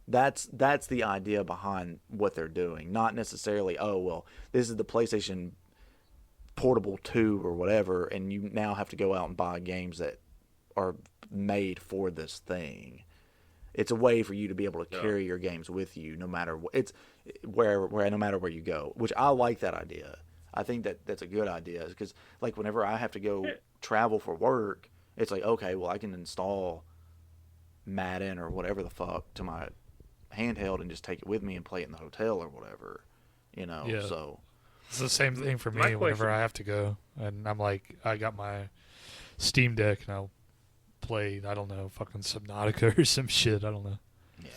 That's the idea behind what they're doing. Not necessarily, oh, well, this is the PlayStation Portable 2 or whatever, and you now have to go out and buy games that are made for this thing. It's a way for you to be able to carry your games with you no matter what. It's where no matter where you go, which I like that idea. I think that's a good idea because, like, whenever I have to go travel for work, it's like, okay, well, I can install Madden or whatever the fuck to my handheld and just take it with me and play it in the hotel or whatever, you know. Yeah. So It's the same thing for My me whenever question- I have to go. And I'm like, I got my Steam Deck and I'll play, I don't know, fucking Subnautica or some shit. I don't know. yeah,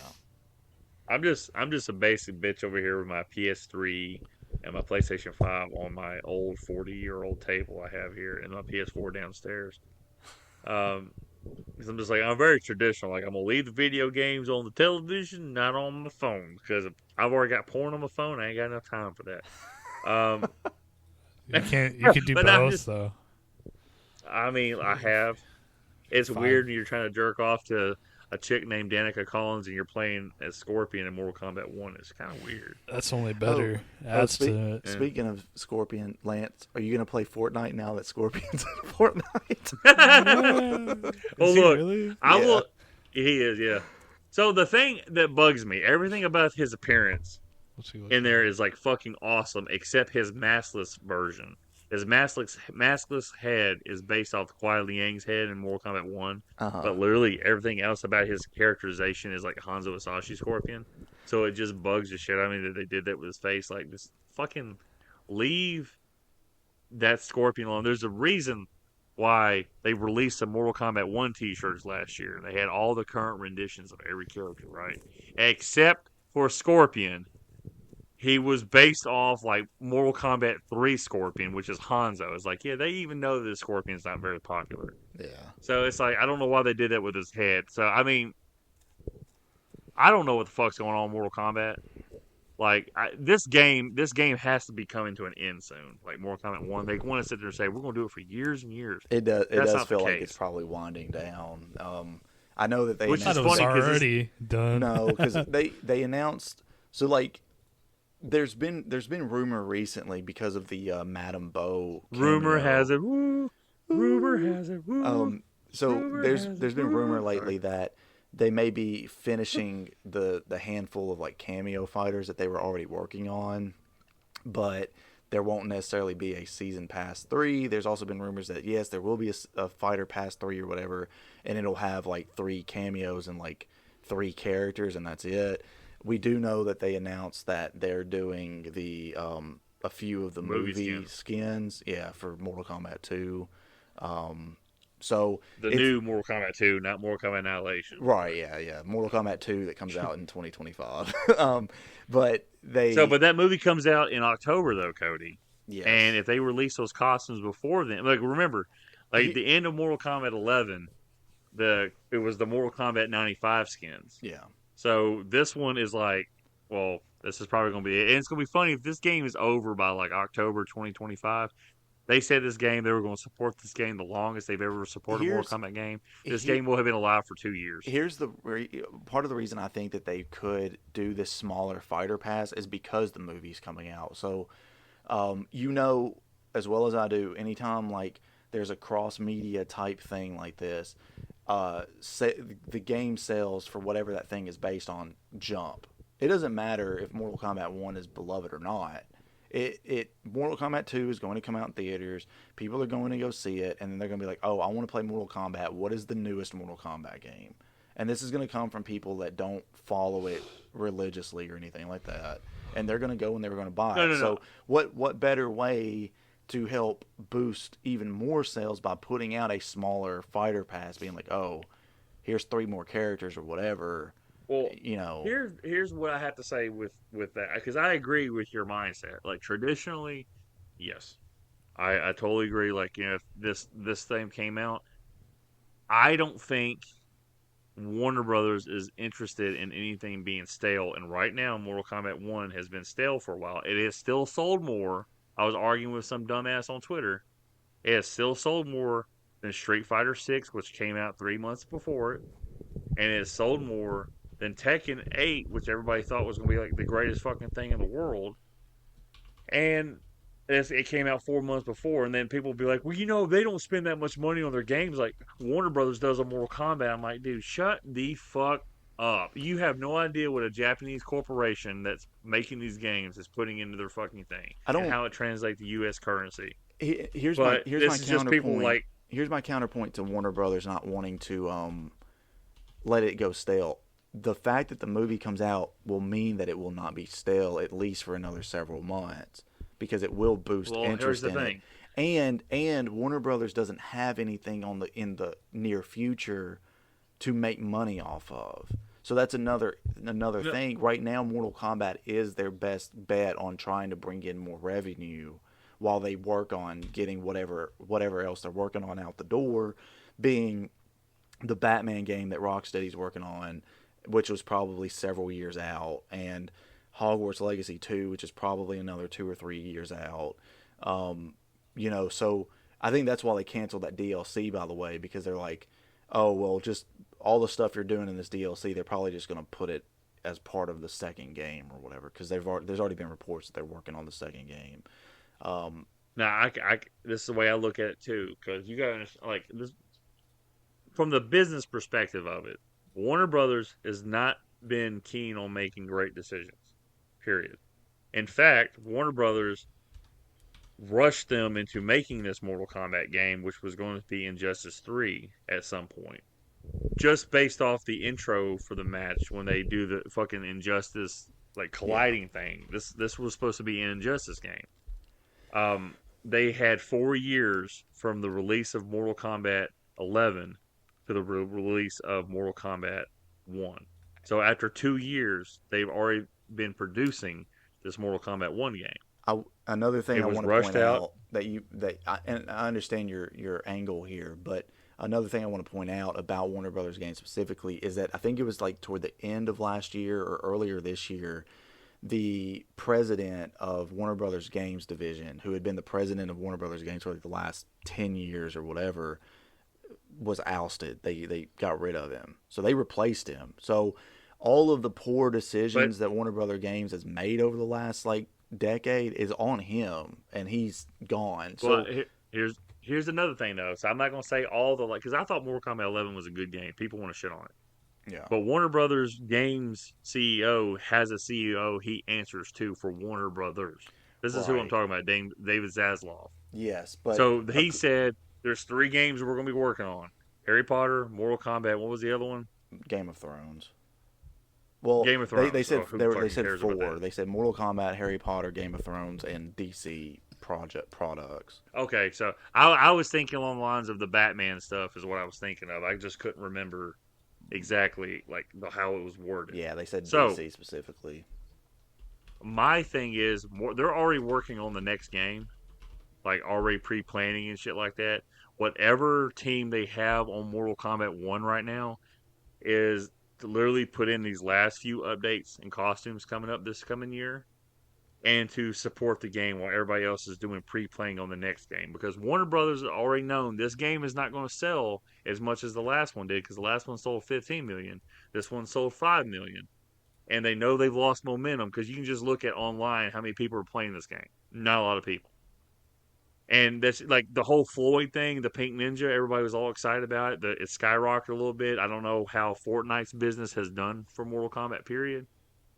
I'm just a basic bitch over here with my PS3 and my PlayStation 5 on my old 40-year-old table I have here and my PS4 downstairs. Because I'm just like, I'm very traditional. Like, I'm gonna leave the video games on the television, not on my phone, because I've already got porn on my phone. I ain't got enough time for that. You can do But I'm both just- though. I mean, I have. It's Fine. weird when you're trying to jerk off to a chick named Danica Collins and you're playing as Scorpion in Mortal Kombat 1. It's kind of weird. That's only better. Adds to it. Speaking of Scorpion, Lance, are you going to play Fortnite now that Scorpion's in Fortnite? Well, Is he look, really? I Yeah. will. He is, yeah. So the thing that bugs me, everything about his appearance What's he in there is like fucking awesome, except his maskless version. His maskless head is based off Kuai Liang's head in Mortal Kombat 1, but literally everything else about his characterization is like Hanzo Asashi Scorpion. So it just bugs the shit out of me that they did that with his face. Like, just fucking leave that Scorpion alone. There's a reason why they released some Mortal Kombat 1 t-shirts last year. They had all the current renditions of every character, right? Except for Scorpion. He was based off like Mortal Kombat 3 Scorpion, which is Hanzo. It's like, yeah, they even know that Scorpion's not very popular. Yeah. So it's like, I don't know why they did that with his head. So, I mean, I don't know what the fuck's going on in Mortal Kombat. Like, this game has to be coming to an end soon. Like Mortal Kombat 1, they want to sit there and say, we're going to do it for years and years. It does. It That's does not the feel like case. it's probably winding down. I know that they Which I is thought it was funny 'cause it's- already done. no, because they announced. So like, there's been rumor recently because of the Madame Bo Rumor cameo. has it, woo. Rumor has it, woo. So Rumor there's has been it, rumor woo. lately that they may be finishing the handful of like cameo fighters that they were already working on, but there won't necessarily be a season pass 3. There's also been rumors that yes, there will be a fighter pass 3 or whatever, and it'll have like 3 cameos and like 3 characters, and that's it. We do know that they announced that they're doing the a few of the movie skins, yeah, for Mortal Kombat 2. So The new Mortal Kombat 2, not Mortal Kombat Annihilation. right, yeah, Mortal Kombat 2 that comes out in 2025. But But that movie comes out in October, though, Cody. yes. And if they release those costumes before then, like, remember, like the end of Mortal Kombat 11, it was the Mortal Kombat 95 skins. yeah. So this one is like, well, this is probably going to be it. And it's going to be funny if this game is over by like October 2025. They said they were going to support this game the longest they've ever supported a Mortal Kombat game. This game will have been alive for 2 years. Here's part of the reason I think that they could do this smaller fighter pass is because the movie's coming out. So, you know, as well as I do, anytime like there's a cross media type thing like this, the game sales for whatever that thing is based on jump. It doesn't matter if Mortal Kombat 1 is beloved or not. Mortal Kombat 2 is going to come out in theaters. People are going to go see it, and then they're going to be like, oh, I want to play Mortal Kombat. What is the newest Mortal Kombat game? And this is going to come from people that don't follow it religiously or anything like that. And they're going to go and they're going to buy it. So what better way to help boost even more sales by putting out a smaller fighter pass, being like, oh, here's 3 more characters or whatever. Well, you know, here's what I have to say with that, because I agree with your mindset. Like, traditionally, yes, I totally agree. Like, you know, if this thing came out, I don't think Warner Brothers is interested in anything being stale. And right now, Mortal Kombat 1 has been stale for a while. It has still sold more. I was arguing with some dumbass on Twitter. It has still sold more than Street Fighter 6, which came out 3 months before it, and it has sold more than Tekken 8, which everybody thought was going to be like the greatest fucking thing in the world. And it came out 4 months before, and then people will be like, well, you know, they don't spend that much money on their games like Warner Brothers does on Mortal Kombat. I'm like, dude, shut the fuck up. You have no idea what a Japanese corporation that's making these games is putting into their fucking thing. And how it translates to U.S. currency. Here's my counterpoint. Just here's my counterpoint to Warner Brothers not wanting to let it go stale. The fact that the movie comes out will mean that it will not be stale at least for another several months, because it will boost interest in it. And Warner Brothers doesn't have anything in the near future to make money off of. So that's another thing. Right now, Mortal Kombat is their best bet on trying to bring in more revenue while they work on getting whatever else they're working on out the door, being the Batman game that Rocksteady's working on, which was probably several years out, and Hogwarts Legacy 2, which is probably another 2 or 3 years out. You know, so I think that's why they canceled that DLC, by the way, because they're like, oh, well, just all the stuff you're doing in this DLC, they're probably just going to put it as part of the second game or whatever, because there's already been reports that they're working on the second game. Now, this is the way I look at it too, because you got to like this from the business perspective of it. Warner Brothers has not been keen on making great decisions. Period. In fact, Warner Brothers rushed them into making this Mortal Kombat game, which was going to be Injustice 3 at some point, just based off the intro for the match when they do the fucking Injustice like colliding thing. This was supposed to be an Injustice game. They had 4 years from the release of Mortal Kombat 11 to the release of Mortal Kombat 1. So after 2 years, they've already been producing this Mortal Kombat 1 game. Another thing It I was want to rushed point out. out and I understand your angle here, but another thing I want to point out about Warner Brothers games specifically is that I think it was like toward the end of last year or earlier this year, the president of Warner Brothers Games division, who had been the president of Warner Brothers Games for like the last 10 years or whatever, was ousted. They got rid of him. So they replaced him. So all of the poor decisions that Warner Brothers Games has made over the last like decade is on him, and he's gone. So Well, here's another thing though. So I'm not gonna say all the because I thought Mortal Kombat 11 was a good game. People want to shit on it. yeah. But Warner Brothers Games CEO has a CEO he answers to for Warner Brothers. This is who I'm Right. talking about, David Zaslav. Yes, but So he said there's 3 games we're going to be working on: Harry Potter, Mortal Kombat. What was the other one? Game of Thrones. Well, Game of Thrones. They said Oh, who they fucking said cares about 4. that? They said Mortal Kombat, Harry Potter, Game of Thrones, and DC products. Okay, so I was thinking along the lines of the Batman stuff is what I was thinking of. I just couldn't remember exactly like how it was worded. Yeah, they said So- DC specifically. My thing is, they're already working on the next game, like already pre-planning and shit like that. Whatever team they have on Mortal Kombat 1 right now is to literally put in these last few updates and costumes coming up this coming year and to support the game while everybody else is doing pre-playing on the next game. Because Warner Brothers has already known this game is not going to sell as much as the last one did, because the last one sold 15 million. This one sold 5 million. And they know they've lost momentum because you can just look at online how many people are playing this game. Not a lot of people. And that's like the whole Floyd thing, the Pink Ninja, everybody was all excited about it. It skyrocketed a little bit. I don't know how Fortnite's business has done for Mortal Kombat, period.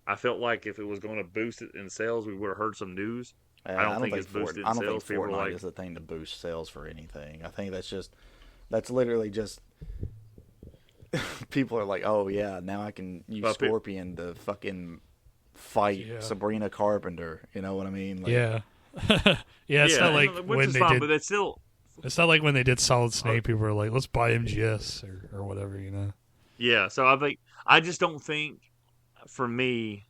I felt like if it was going to boost it in sales, we would have heard some news. I don't think it's boosted in I don't sales. think People are Fortnite like, is the thing to boost sales for anything. I think that's literally just people are like, oh yeah, now I can use Well, Scorpion to fucking fight Yeah. Sabrina Carpenter. You know what I mean? Like, Yeah. Yeah, it's not like which when is they fine, did. but it's still, It's not like when they did Solid Snake. People were like, "Let's buy MGS or whatever," you know. yeah. So I just don't think, for me,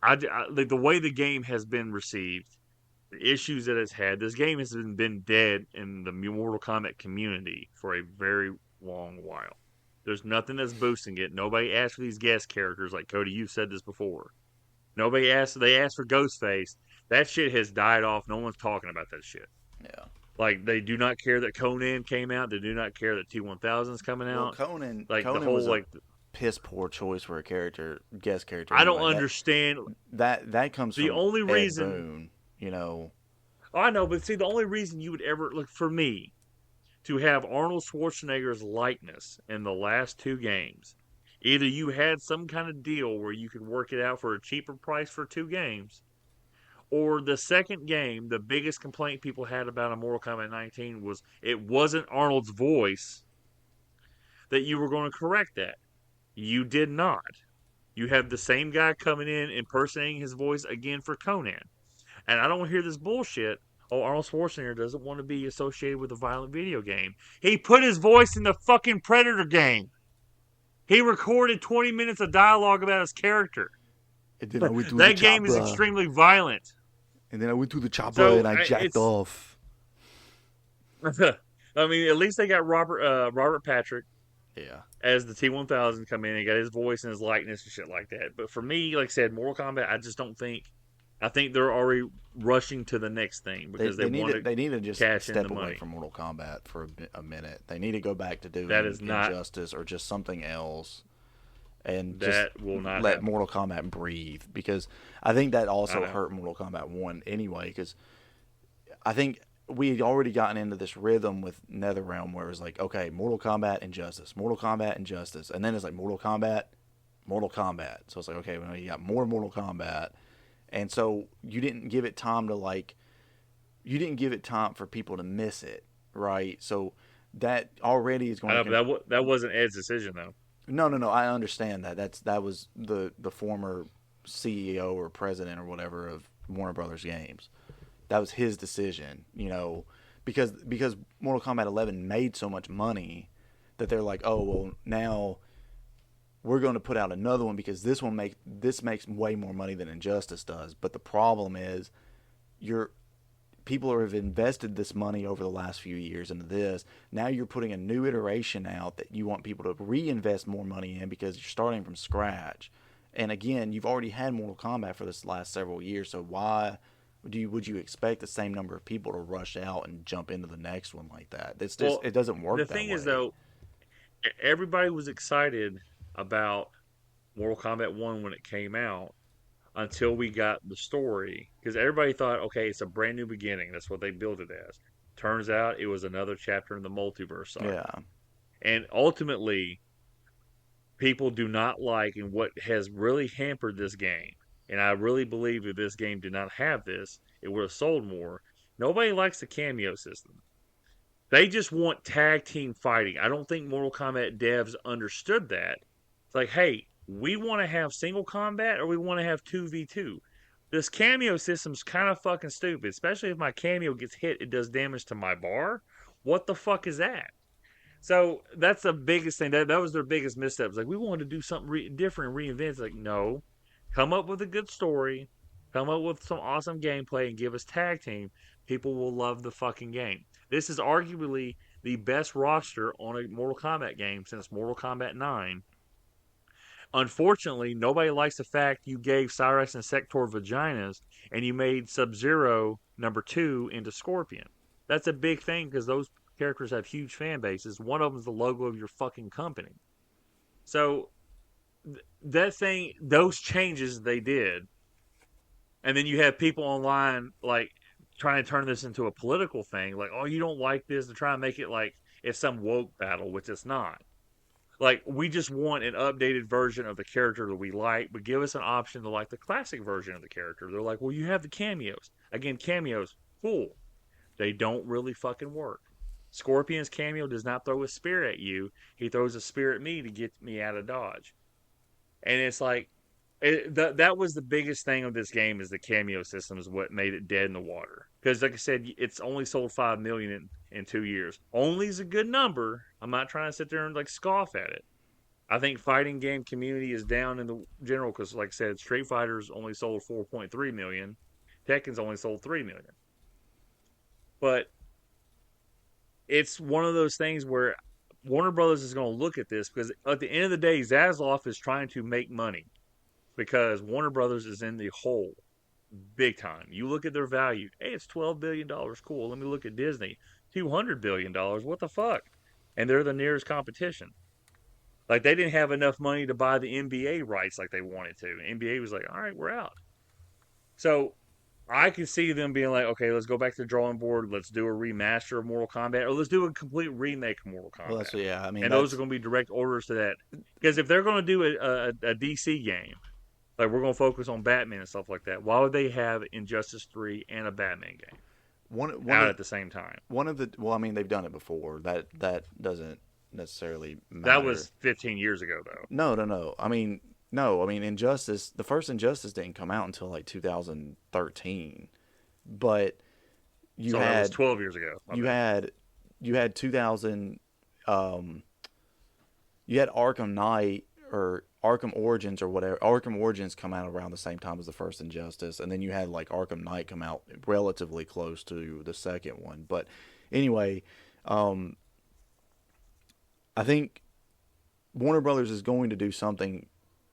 like the way the game has been received, the issues that it's had. This game has been dead in the Mortal Kombat community for a very long while. There's nothing that's boosting it. Nobody asked for these guest characters, like Cody. You've said this before. Nobody asked. They asked for Ghostface. That shit has died off. No one's talking about that shit. yeah. Like they do not care that Conan came out. They do not care that T-1000 is coming Well, out. Conan, Like Conan the whole was a like. piss poor choice for a guest character. I don't anyway. understand. That comes The from only Ed reason- Boon, you know. Oh, I know, but see, the only reason you would ever look for me to have Arnold Schwarzenegger's likeness in the last 2 games, either you had some kind of deal where you could work it out for a cheaper price for 2 games, or the second game, the biggest complaint people had about a Mortal Kombat 19 was it wasn't Arnold's voice, that you were going to correct that. You did not. You have the same guy coming in impersonating his voice again for Conan. And I don't hear this bullshit. Oh, Arnold Schwarzenegger doesn't want to be associated with a violent video game. He put his voice in the fucking Predator game. He recorded 20 minutes of dialogue about his charter. And then I went to That the game is chopper, extremely violent. And then I went to the chopper So, and I jacked it's- off. I mean, at least they got Robert Patrick Yeah. as the T-1000 come in and got his voice and his likeness and shit like that. But for me, like I said, Mortal Kombat, I just don't think I think they're already rushing to the next thing because they want they need to just cash in step the away money. from Mortal Kombat for a minute. They need to go back to doing That is not- Injustice or just something else, and That just will not let happen. Mortal Kombat breathe. Because I think that also know. hurt Mortal Kombat 1 anyway. Because I think we had already gotten into this rhythm with NetherRealm where it was like, okay, Mortal Kombat, Injustice, Mortal Kombat, Injustice, and then it's like Mortal Kombat, Mortal Kombat. So it's like, okay, well, you got more Mortal Kombat. And so you didn't give it time for people to miss it, right? So that already is going I know, to... but that wasn't Ed's decision though. No, I understand that. That was the former CEO or president or whatever of Warner Brothers Games. That was his decision, because Mortal Kombat 11 made so much money that they're like, oh, well, now we're going to put out another one because this makes way more money than Injustice does. But the problem is, people have invested this money over the last few years into this. Now you're putting a new iteration out that you want people to reinvest more money in because you're starting from scratch. And again, you've already had Mortal Kombat for this last several years, so why would you expect the same number of people to rush out and jump into the next one like that? It's just, it doesn't work that way. The thing is, though, everybody was excited about Mortal Kombat 1 when it came out until we got the story. Because everybody thought, okay, it's a brand new beginning. That's what they built it as. Turns out it was another chapter in the multiverse saga. Yeah. And ultimately, people do not like, and what has really hampered this game, and I really believe if this game did not have this, it would have sold more. Nobody likes the cameo system. They just want tag team fighting. I don't think Mortal Kombat devs understood that. It's like, hey, we want to have single combat or we want to have 2v2. This cameo system's kind of fucking stupid, especially if my cameo gets hit, it does damage to my bar. What the fuck is that? So that's the biggest thing. That was their biggest misstep. It's like, we wanted to do something different and reinvent. It's like, no. Come up with a good story. Come up with some awesome gameplay and give us tag team. People will love the fucking game. This is arguably the best roster on a Mortal Kombat game since Mortal Kombat 9. Unfortunately, nobody likes the fact you gave Cyrax and Sector vaginas and you made Sub-Zero number 2 into Scorpion. That's a big thing because those characters have huge fan bases. One of them is the logo of your fucking company. So that thing, those changes they did, and then you have people online like trying to turn this into a political thing, like, oh, you don't like this, to try and make it like it's some woke battle, which it's not. Like, we just want an updated version of the character that we like, but give us an option to like the classic version of the character. They're like, well, you have the cameos. Again, cameos, cool. They don't really fucking work. Scorpion's cameo does not throw a spear at you. He throws a spear at me to get me out of dodge. And it's like, that was the biggest thing of this game, is the cameo system is what made it dead in the water. Because like I said, it's only sold 5 million in 2 years. Only is a good number. I'm not trying to sit there and like scoff at it. I think fighting game community is down in the general because, like I said, Street Fighter's only sold 4.3 million. Tekken's only sold 3 million. But it's one of those things where Warner Brothers is going to look at this, because at the end of the day, Zaslav is trying to make money because Warner Brothers is in the hole big time. You look at their value. Hey, it's $12 billion. Cool. Let me look at Disney. $200 billion. What the fuck? And they're the nearest competition. Like, they didn't have enough money to buy the NBA rights like they wanted to. NBA was like, all right, we're out. So I could see them being like, okay, let's go back to the drawing board. Let's do a remaster of Mortal Kombat, or let's do a complete remake of Mortal Kombat. Well, that's, yeah, I mean, and those are going to be direct orders to that. Because if they're going to do a DC game, like we're going to focus on Batman and stuff like that, why would they have Injustice 3 and a Batman game out at the same time? Well, I mean, they've done it before. That doesn't necessarily matter. That was 15 years ago, though. No. I mean, Injustice, the first Injustice didn't come out until like 2013. But that was 12 years ago. You had 2000, you had Arkham Knight or Arkham Origins or whatever. Arkham Origins come out around the same time as the first Injustice, and then you had like Arkham Knight come out relatively close to the second one. But anyway, I think Warner Brothers is going to do something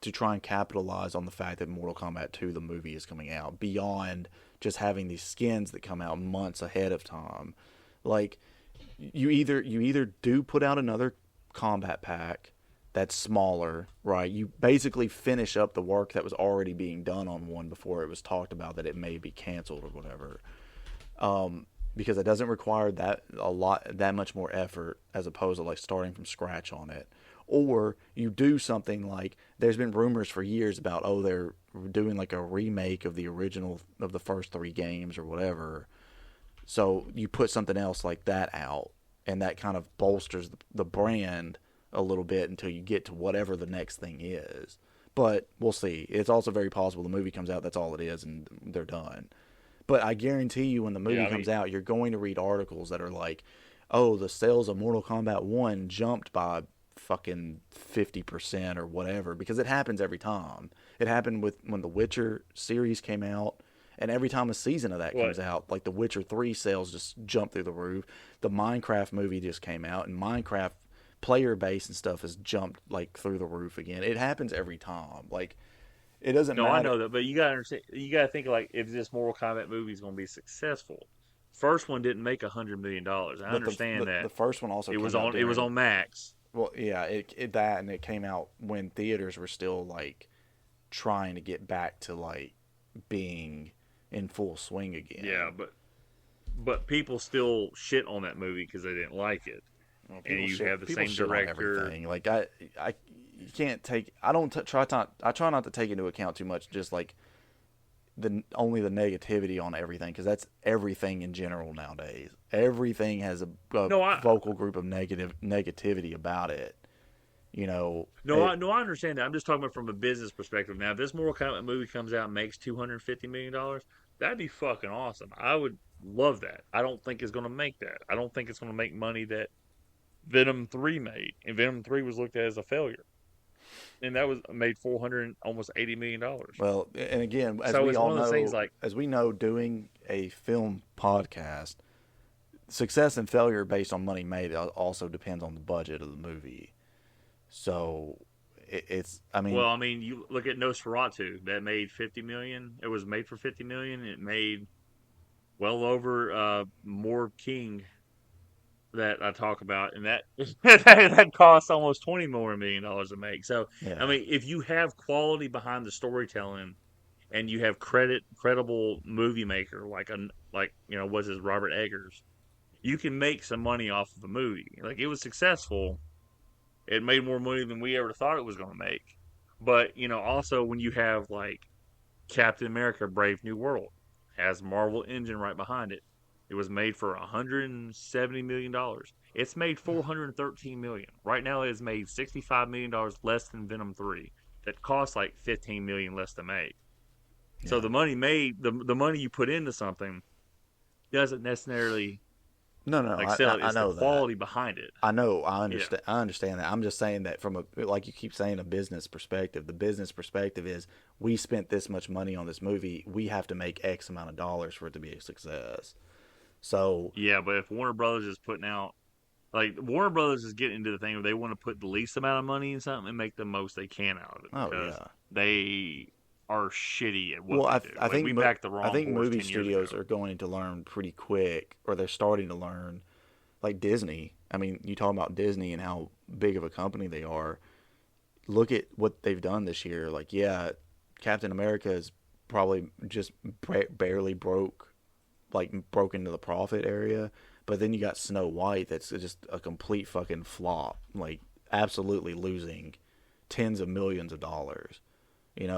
to try and capitalize on the fact that Mortal Kombat 2, the movie, is coming out, beyond just having these skins that come out months ahead of time. Like, you either do put out another combat pack that's smaller, right? You basically finish up the work that was already being done on one before it was talked about that it may be canceled or whatever. Because it doesn't require that much more effort as opposed to like starting from scratch on it. Or you do something like, there's been rumors for years about, they're doing like a remake of the original of the first 3 games or whatever. So you put something else like that out, and that kind of bolsters the brand a little bit until you get to whatever the next thing is. But we'll see. It's also very possible the movie comes out, that's all it is, and they're done. But I guarantee you when the movie comes out, you're going to read articles that are like, the sales of Mortal Kombat 1 jumped by fucking 50% or whatever, because it happens every time. It happened when the Witcher series came out, and every time a season of that comes out, like the Witcher 3 sales just jump through the roof. The Minecraft movie just came out, and Minecraft player base and stuff has jumped like through the roof again. It happens every time. Like, it doesn't matter. No, I know that, but you gotta understand. You gotta think like, if this Mortal Kombat movie is going to be successful. First one didn't make $100 million. I understand that. The first one also it was on Max. Well, yeah, it came out when theaters were still like trying to get back to like being in full swing again. Yeah, but people still shit on that movie because they didn't like it. Well, and you have the same shit on director. everything. Like you can't take. I try not to take into account too much. Just like only the negativity on everything, because that's everything in general nowadays. Everything has a vocal group of negativity about it. You know. I understand that. I'm just talking about from a business perspective. Now, if this Mortal Kombat movie comes out and makes $250 million, that'd be fucking awesome. I would love that. I don't think it's going to make that. I don't think it's going to make money that Venom 3 made, and Venom 3 was looked at as a failure, and that was made almost $80 million. Well, and again, as we know, doing a film podcast, success and failure based on money made also depends on the budget of the movie. So you look at Nosferatu, that made $50 million. It was made for $50 million. It made well over more King that I talk about, and that that costs almost $20 million to make. So, yeah. I mean, if you have quality behind the storytelling, and you have credible movie maker what's his Robert Eggers, you can make some money off of a movie. Like, it was successful. It made more money than we ever thought it was going to make. But also when you have like Captain America: Brave New World, has Marvel engine right behind it. It was made for $170 million. It's made $413 million. Right now, it has made $65 million less than Venom 3. That costs like $15 million less to make. Yeah. So the money made, the money you put into something doesn't necessarily. No, I know the quality behind it. I know, I understand. Yeah. I understand that. I'm just saying that from like you keep saying, a business perspective. The business perspective is, we spent this much money on this movie. We have to make X amount of dollars for it to be a success. So yeah, but if Warner Brothers is putting out, like, Warner Brothers is getting into the thing where they want to put the least amount of money in something and make the most they can out of it. Oh, because they are shitty at what they do. I think movie studios are going to learn pretty quick, or they're starting to learn. Like Disney. I mean, you talk about Disney and how big of a company they are. Look at what they've done this year. Like, yeah, Captain America is probably just barely broke into the profit area, but then you got Snow White that's just a complete fucking flop, like absolutely losing tens of millions of dollars.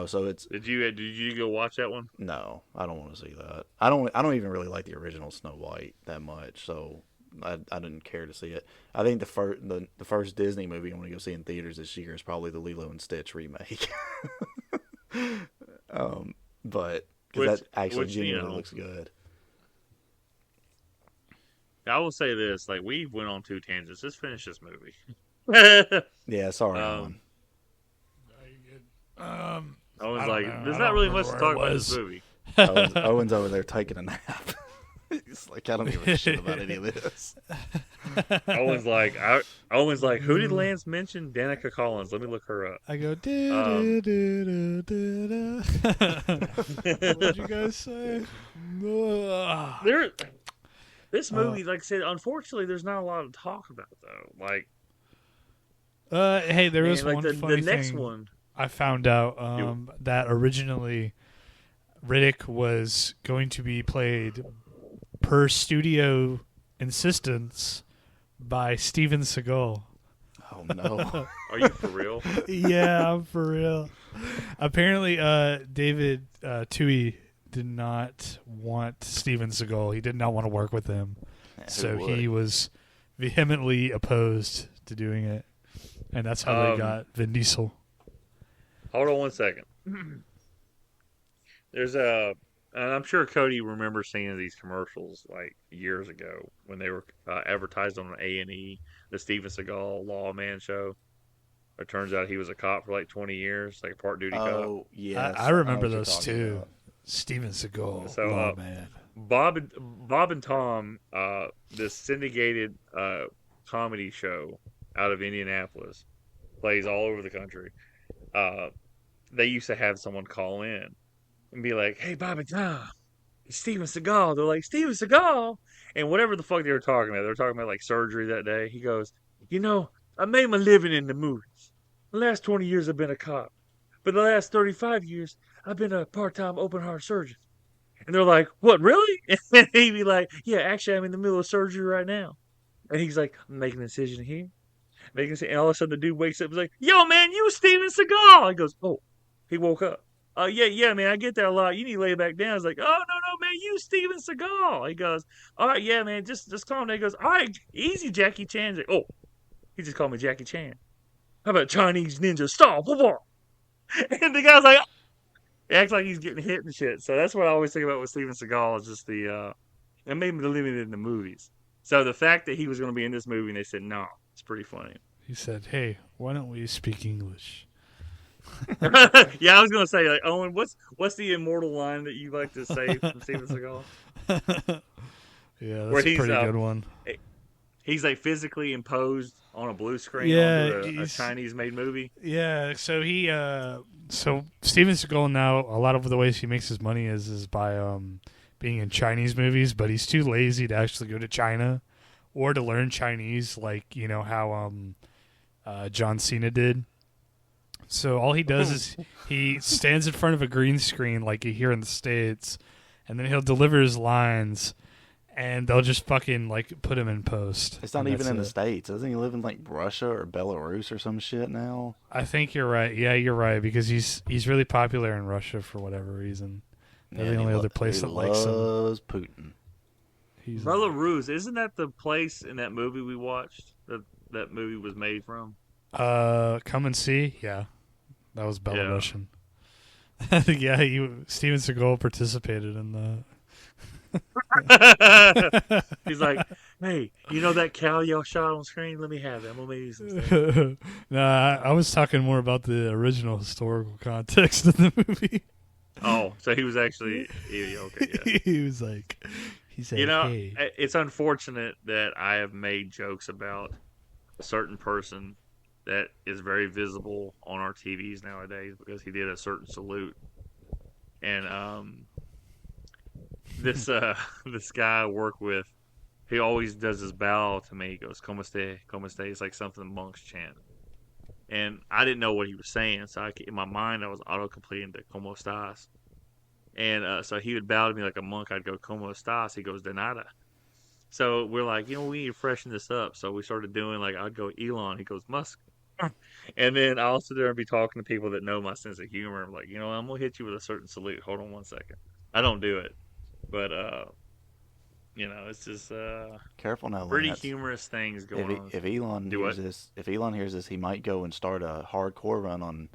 So it's. Did you go watch that one? No, I don't want to see that. I don't even really like the original Snow White that much, so I didn't care to see it. I think the first Disney movie I'm going to go see in theaters this year is probably the Lilo and Stitch remake. But because that actually genuinely looks good. I will say this: like, we went on 2 tangents. Let's finish this movie. Yeah, sorry, Owen. I was like, there's not really much to talk about this movie. Owen's over there taking a nap. It's like, I don't give a shit about any of this. Owen's like, who did Lance mention? Danica Collins. Let me look her up. I go, what'd you guys say? This movie, like I said, unfortunately, there's not a lot to talk about though. Like, hey, there is like one the funny next thing one. I found out that originally Riddick was going to be played per studio insistence by Steven Seagal. Oh no! Are you for real? Yeah, I'm for real. Apparently, David Toohey did not want Steven Seagal. He did not want to work with him, so he was vehemently opposed to doing it, and that's how they got Vin Diesel. Hold on one second. There's and I'm sure Cody remembers seeing these commercials like years ago when they were advertised on A&E, the Steven Seagal Lawman show. It turns out he was a cop for like 20 years, like a part duty cop. Oh yes, I remember know what those you're talking too. about. Steven Seagal, So, man. Bob and Tom, this syndicated comedy show out of Indianapolis, plays all over the country. They used to have someone call in and be like, "Hey, Bob and Tom, it's Steven Seagal." They're like, "Steven Seagal," and whatever the fuck they were talking about, they were talking about like surgery that day. He goes, I made my living in the movies. The last 20 years I've been a cop, but the last 35 years I've been a part-time open-heart surgeon." And they're like, "What, really?" And he'd be like, "Yeah, actually, I'm in the middle of surgery right now." And he's like, "I'm making a decision here." And all of a sudden the dude wakes up and is like, "Yo, man, you Steven Seagal." He goes, "Oh," he woke up. Yeah, man, I get that a lot. You need to lay back down." He's like, "Oh, no, man, you Steven Seagal." He goes, "All right, yeah, man, just calm down." He goes, "All right, easy, Jackie Chan." He's like, "Oh," he just called me Jackie Chan. "How about Chinese ninja style?" And the guy's like, he acts like he's getting hit and shit. So that's what I always think about with Steven Seagal is just it made me limited in the movies. So the fact that he was going to be in this movie and they said no, it's pretty funny. He said, "Hey, why don't we speak English?" Yeah, I was going to say, like, Owen, what's the immortal line that you like to say from Steven Seagal? Yeah, that's Where a he's, pretty good one. He's like physically imposed on a blue screen Yeah, onto a Chinese-made movie. Yeah, so so Steven Seagal now, a lot of the ways he makes his money is by being in Chinese movies, but he's too lazy to actually go to China or to learn Chinese, like how John Cena did. So all he does is he stands in front of a green screen like you hear in the States, and then he'll deliver his lines, and they'll just fucking like put him in post. It's not even in the States. Doesn't he live in like Russia or Belarus or some shit now? I think you're right. Yeah, you're right, because he's really popular in Russia for whatever reason. They're the only other place that likes him. Loves Putin. Belarus, isn't that the place in that movie we watched that movie was made from? Come and See. Yeah, that was Belarusian. Yeah, Steven Seagal participated in that. He's like, "Hey, you know that cow y'all shot on screen? Let me have that. I'm gonna make you some stuff." Nah, I was talking more about the original historical context of the movie. Oh, so he was actually okay. Yeah. He said, "Hey." It's unfortunate that I have made jokes about a certain person that is very visible on our TVs nowadays because he did a certain salute, and this guy I work with, he always does his bow to me. He goes, "Como este, como este." It's like something the monks chant, and I didn't know what he was saying, so in my mind I was auto completing to "Como estás," and so he would bow to me like a monk. I'd go, "Como estás?" He goes, "De nada." So we're like, we need to freshen this up. So we started doing like, I'd go Elon. He goes, "Musk." And then I'll sit there and be talking to people that know my sense of humor. I'm like, I'm going to hit you with a certain salute. Hold on one second. I don't do it. But, it's just Careful now, pretty Lance. humorous things going on. If Elon hears this, he might go and start a hardcore run on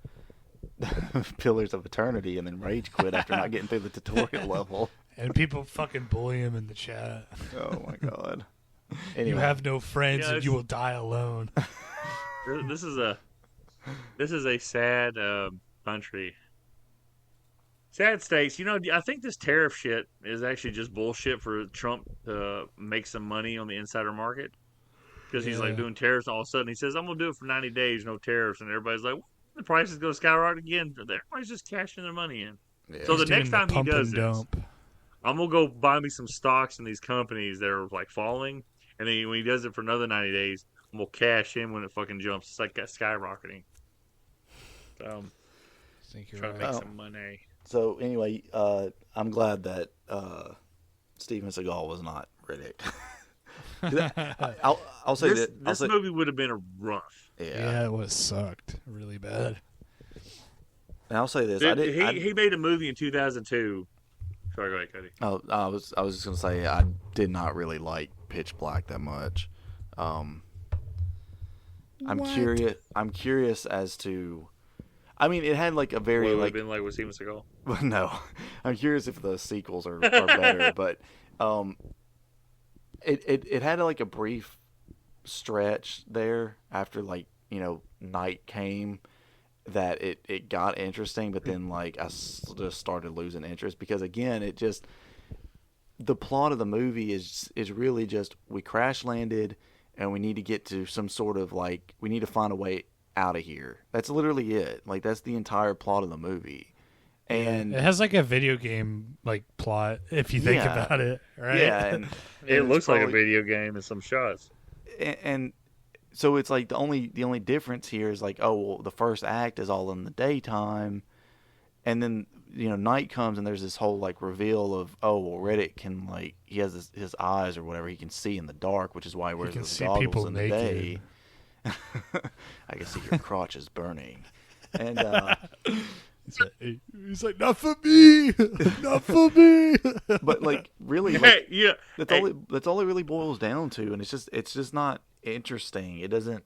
Pillars of Eternity and then rage quit after not getting through the tutorial level. And people fucking bully him in the chat. Oh my god. Anyway. You have no friends and you will die alone. This is a sad country. Sad states. I think this tariff shit is actually just bullshit for Trump to make some money on the insider market. Because he's like Yeah. doing tariffs, all of a sudden he says, "I'm gonna do it for 90 days, no tariffs," and everybody's like, "The prices go skyrocket again." Everybody's just cashing their money in. Yeah. So He's the next doing time he pump does and this, dump. I'm gonna go buy me some stocks in these companies that are like falling, and then when he does it for another 90 days, I'm gonna cash in when it fucking jumps. It's like skyrocketing. So I think you're trying to right. make some money. So anyway, I'm glad that Steven Seagal was not Riddick. I'll say This, that I'll this say, movie would have been a rough. Yeah, it was sucked really bad. And I'll say this. He made a movie in 2002. Sorry, go ahead, Cody. I was just gonna say I did not really like Pitch Black that much. I'm curious. I'm curious as to. I mean, it had like a very What it would like. have been like with Steven Seagal. No, I'm curious if the sequels are better, but it had like a brief stretch there after like night came that it got interesting, but then like just started losing interest because again the plot of the movie is really just we crash landed and we need to get to some sort of like we need to find a way out of here. That's literally it. Like that's the entire plot of the movie. And It has like a video game like plot if you think Yeah. about it, right? yeah, and It it's looks like a probably- video game in some shots. and so it's like the only difference here is like, oh well, the first act is all in the daytime, and then night comes and there's this whole like reveal of, oh well, Riddick can like he has his eyes or whatever, he can see in the dark, which is why he wears can those see goggles people in the naked. day. I can see your crotch is burning, and He's like, not for me, not for me. but like really, like, Hey, yeah. that's all it really boils down to, and it's just not interesting. It doesn't.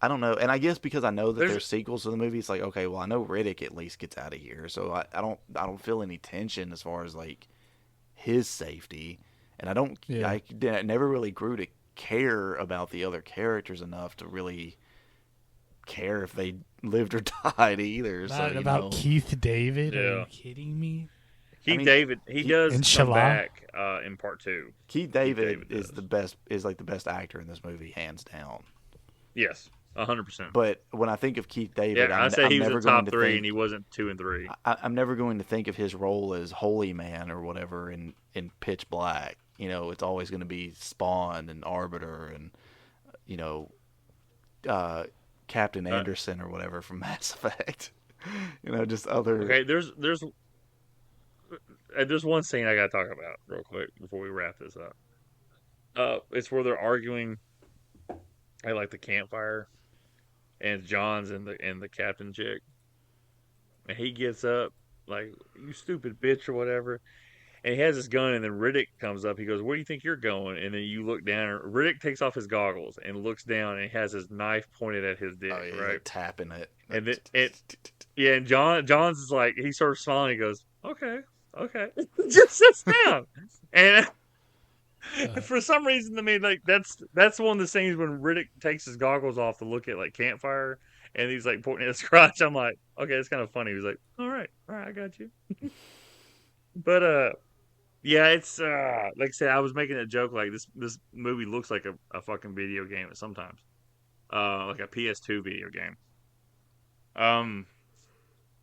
I don't know, and I guess because I know that there's sequels to the movie, it's like, okay, well, I know Riddick at least gets out of here, so I don't feel any tension as far as like his safety, and I never really grew to care about the other characters enough to really care if they lived or died either. Not about Keith David? Are Yeah. you kidding me? Keith mean, David, he does come Inshallah. back in part 2. Keith David David is does. the best actor in this movie, hands down. Yes, 100%. But when I think of Keith David, Yeah, I say I'm he was never in top going to 3, think, and he wasn't 2 and 3. I'm never going to think of his role as Holy Man or whatever in Pitch Black. It's always going to be Spawn and Arbiter and Captain Anderson or whatever from Mass Effect. Just other. Okay, there's one scene I gotta talk about real quick before we wrap this up. It's where they're arguing at like the campfire, and John's and the captain chick, and he gets up like, "You stupid bitch" or whatever, and he has his gun, and then Riddick comes up. He goes, "Where do you think you're going?" And then you look down, and Riddick takes off his goggles and looks down, and he has his knife pointed at his dick, Oh, yeah, right? like tapping it. And yeah, and John's is like, he starts smiling. He goes, "Okay." Just sits down, and for some reason, I mean, like that's one of the scenes when Riddick takes his goggles off to look at like campfire, and he's like pointing at his crotch. I'm like, okay, it's kind of funny. He's like, all right, I got you. But yeah, it's like I said, I was making a joke like this movie looks like a fucking video game at sometimes, like a PS2 video game.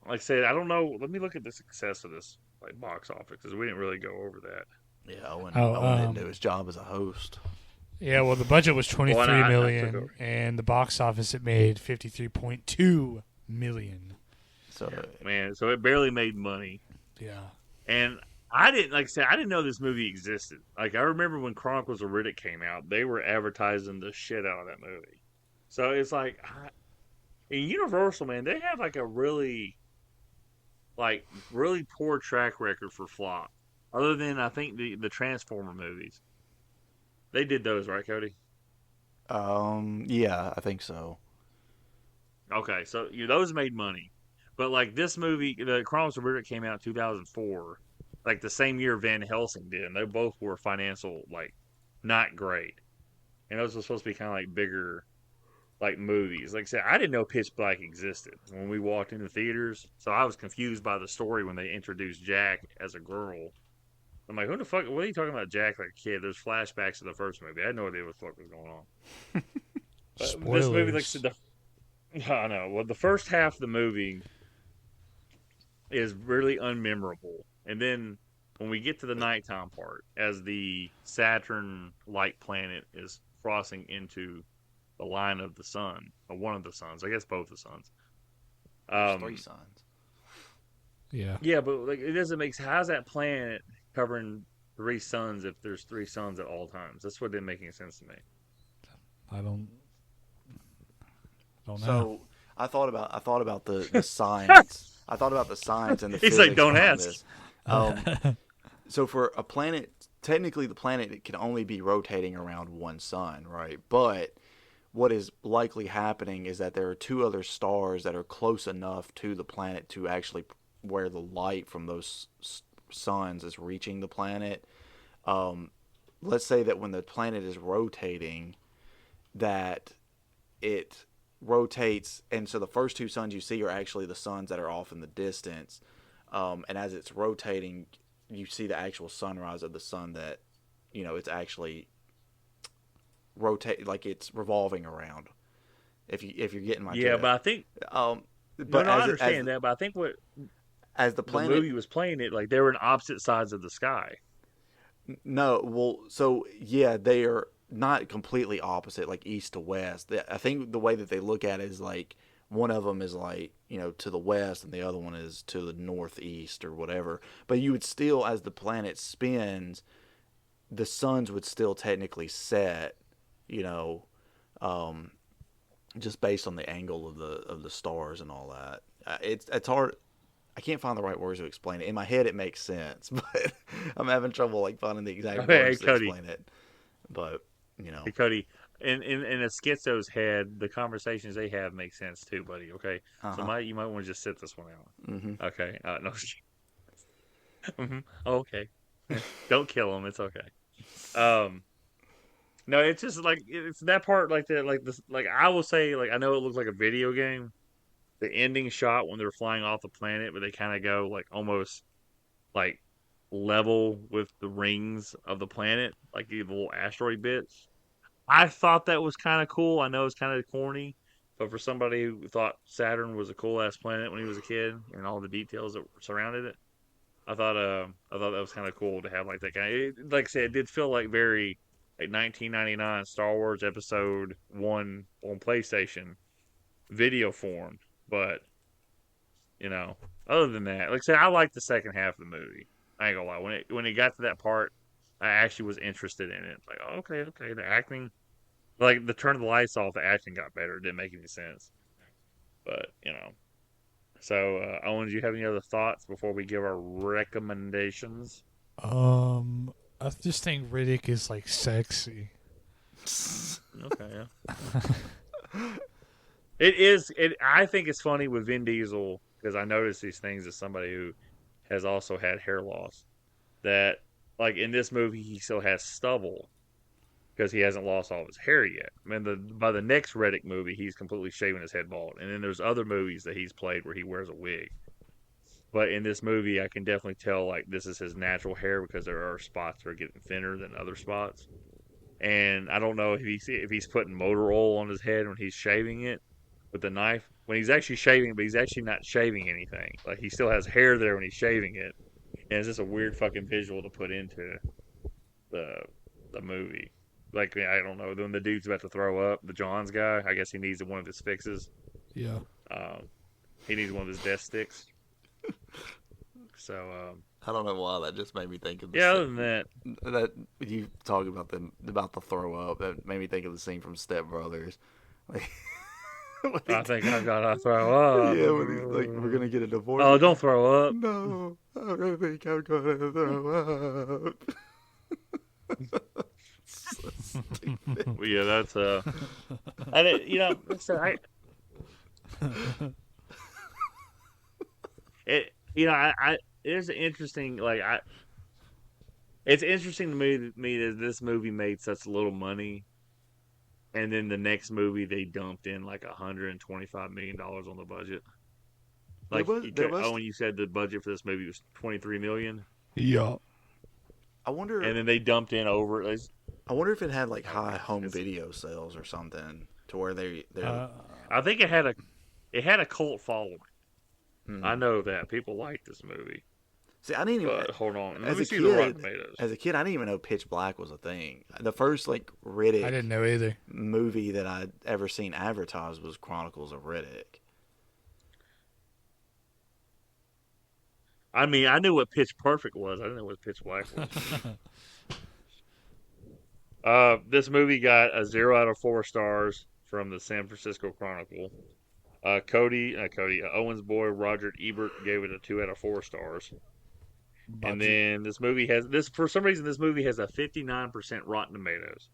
Like I said, I don't know. Let me look at the success of this like box office because we didn't really go over that. Yeah, Owen Oh, didn't do his job as a host. Yeah, well, the budget was 23 Well, I took million, over. and the box office it made 53.2 million. So Man, so it barely made money, Yeah. and I didn't like I said I didn't know this movie existed. Like I remember when Chronicles of Riddick came out, they were advertising the shit out of that movie. So it's like, in Universal, man, they have like a really poor track record for flop. Other than I think the Transformer movies, they did those, right, Cody? yeah, I think so. Okay, so those made money, but like this movie, the Chronicles of Riddick came out in 2004, like the same year Van Helsing did, and they both were financial like not great, and those were supposed to be kind of like bigger like movies. Like I said, I didn't know Pitch Black existed when we walked into theaters, so I was confused by the story when they introduced Jack as a girl. I'm like, who the fuck? What are you talking about, Jack? Like a kid? There's flashbacks to the first movie. I had no idea what the fuck was going on. But Spoilers. this movie, like I said, I know. Well, the first half of the movie is really unmemorable, and then when we get to the nighttime part, as the Saturn-like planet is crossing into the line of the sun, or one of the suns, I guess both the suns. There's 3 suns. Yeah. Yeah, but like it doesn't make. How's that planet covering 3 suns if there's 3 suns at all times? That's what didn't make any sense to me. I don't know. So I thought about the science. I thought about the science and the He's physics like, "Don't behind ask." this. So for a planet, technically the planet can only be rotating around one sun, right? But what is likely happening is that there are 2 other stars that are close enough to the planet to actually where the light from those suns is reaching the planet. Let's say that when the planet is rotating, that it rotates, and so the first 2 suns you see are actually the suns that are off in the distance. And as it's rotating, you see the actual sunrise of the sun that, it's actually rotate, like it's revolving around. If you're getting my drift. But I think but I understand that. But I think what as the planet, the movie was playing it, like they were in opposite sides of the sky. No, well, so yeah, they are not completely opposite, like east to west. I think the way that they look at it is like one of them is like, to the west and the other one is to the northeast or whatever. But you would still, as the planet spins, the suns would still technically set, just based on the angle of the stars and all that. It's hard. I can't find the right words to explain it. In my head, it makes sense, but I'm having trouble like finding the exact words to explain it. But Hey, Cody, in a schizo's head, the conversations they have make sense too, buddy. Okay, so you might want to just sit this one out. Mm-hmm. Okay, no. Oh, okay, don't kill him. It's okay. No, it's just like it's that part, like that, like this, like I will say, like I know it looks like a video game. The ending shot when they're flying off the planet, where they kind of go like almost like level with the rings of the planet, like the little asteroid bits. I thought that was kind of cool. I know it's kind of corny, but for somebody who thought Saturn was a cool ass planet when he was a kid and all the details that surrounded it, I thought that was kind of cool to have like that kind of, like I said, it did feel like very like 1999 Star Wars Episode 1 on PlayStation video form. But, other than that, like I said, I liked the second half of the movie. I ain't gonna lie. When it got to that part, I actually was interested in it. Like, oh, okay, the acting, like the turn of the lights off, the acting got better. It didn't make any sense. But, So, Owen, do you have any other thoughts before we give our recommendations? I just think Riddick is like sexy. Okay, yeah. It is. I think it's funny with Vin Diesel because I notice these things as somebody who has also had hair loss. That, like in this movie, he still has stubble because he hasn't lost all of his hair yet. I mean, by the next Riddick movie, he's completely shaving his head bald. And then there's other movies that he's played where he wears a wig. But in this movie, I can definitely tell like this is his natural hair because there are spots that are getting thinner than other spots. And I don't know if he's putting motor oil on his head when he's shaving it with the knife when he's actually shaving, but he's actually not shaving anything. Like he still has hair there when he's shaving it, and it's just a weird fucking visual to put into the movie. Like I don't know, when the dude's about to throw up, the Johns guy, I guess he needs one of his fixes. Yeah. He needs one of his death sticks. So I don't know why that just made me think of. Other than that you talk about the throw up, that made me think of the scene from Step Brothers. Like, I think I gotta throw up. Yeah, when he's like, we're gonna get a divorce. Oh, don't throw up. No, I don't think I'm gonna throw up. So stupid. Well, yeah, that's I didn't, so I it's interesting. Like it's interesting to me that this movie made such little money and then the next movie they dumped in like $125 million on the budget. Like Owen, you said the budget for this movie was $23 million. Yeah. I wonder. And then they dumped in over. I wonder if it had like high home video sales or something to where they. I think it had a cult following. I know that people like this movie. See, I didn't even. But hold on, As let me a see the Rotten kid, Tomatoes. as a kid, I didn't even know Pitch Black was a thing. The first like Riddick I didn't know either. movie that I'd ever seen advertised was Chronicles of Riddick. I mean, I knew what Pitch Perfect was. I didn't know what Pitch Black was. This movie got a 0 out of 4 stars from the San Francisco Chronicle. Owen's boy Roger Ebert gave it a 2 out of 4 stars. And then this movie has for some reason this movie has a 59% Rotten Tomatoes.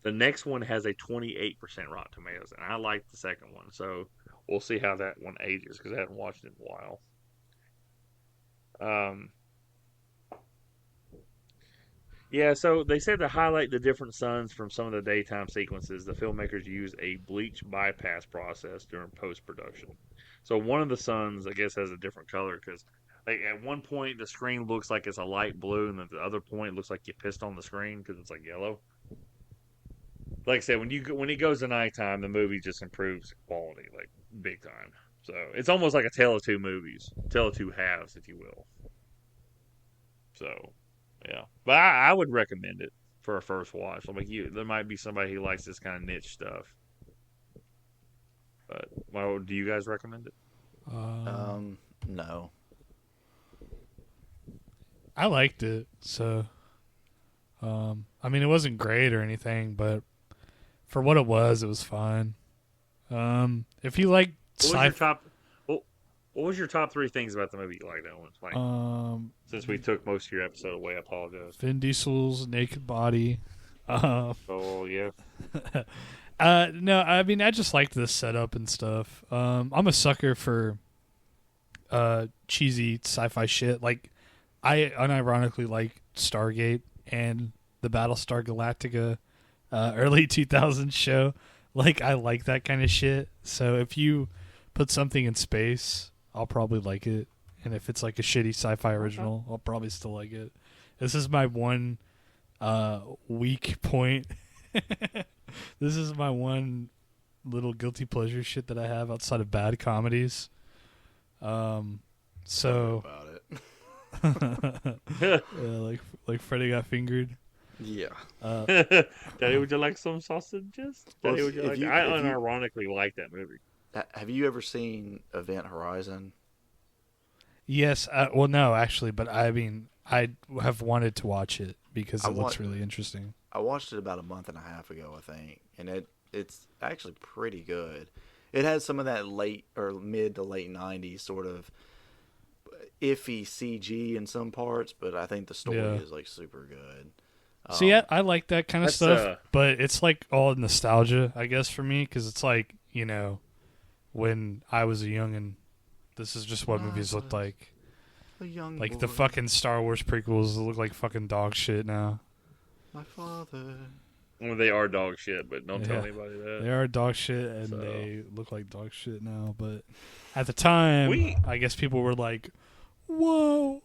The next one has a 28% Rotten Tomatoes, and I like the second one. So we'll see how that one ages because I haven't watched it in a while. Yeah, so they said to highlight the different suns from some of the daytime sequences, the filmmakers use a bleach bypass process during post-production. So one of the suns, I guess, has a different color because like at one point the screen looks like it's a light blue, and at the other point it looks like you pissed on the screen because it's like yellow. Like I said, when it goes to nighttime, the movie just improves quality like big time. So it's almost like a tale of two movies, tale of two halves, if you will. So, yeah, but I would recommend it for a first watch. Like there might be somebody who likes this kind of niche stuff. But do you guys recommend it? No. I liked it. So, I mean, it wasn't great or anything, but for what it was fine. If you like what was your top 3 things about the movie you liked, Owen? Like, since we took most of your episode away, I apologize. Vin Diesel's naked body. Oh yeah. No, I mean I just liked this setup and stuff. I'm a sucker for cheesy sci-fi shit. Like I unironically like Stargate and the Battlestar Galactica early 2000s show. Like I like that kind of shit. So if you put something in space, I'll probably like it. And if it's like a shitty sci-fi original, I'll probably still like it. This is my one weak point. This is my one little guilty pleasure shit that I have outside of bad comedies. So About it. yeah, like Freddy Got Fingered. Yeah. Daddy, would you like some sausages? Well, Daddy, would you if like? you- I if you- unironically like that movie. Have you ever seen Event Horizon? Yes, well, no, actually, but I mean, I have wanted to watch it because it looks wa- really interesting. I watched it about a month and a half ago, I think, and it's actually pretty good. It has some of that late or mid to late '90s sort of iffy CG in some parts, but I think the story is like super good. See, I like that kind of that's, stuff, but it's like all nostalgia, I guess, for me, because it's like, when I was a youngin', this is just what movies looked like. A young Like boy, the fucking Star Wars prequels look like fucking dog shit now. my father. Well, they are dog shit, but don't tell Yeah. anybody that. They are dog shit, and So- they look like dog shit now. But at the time, I guess people were like, "Whoa!"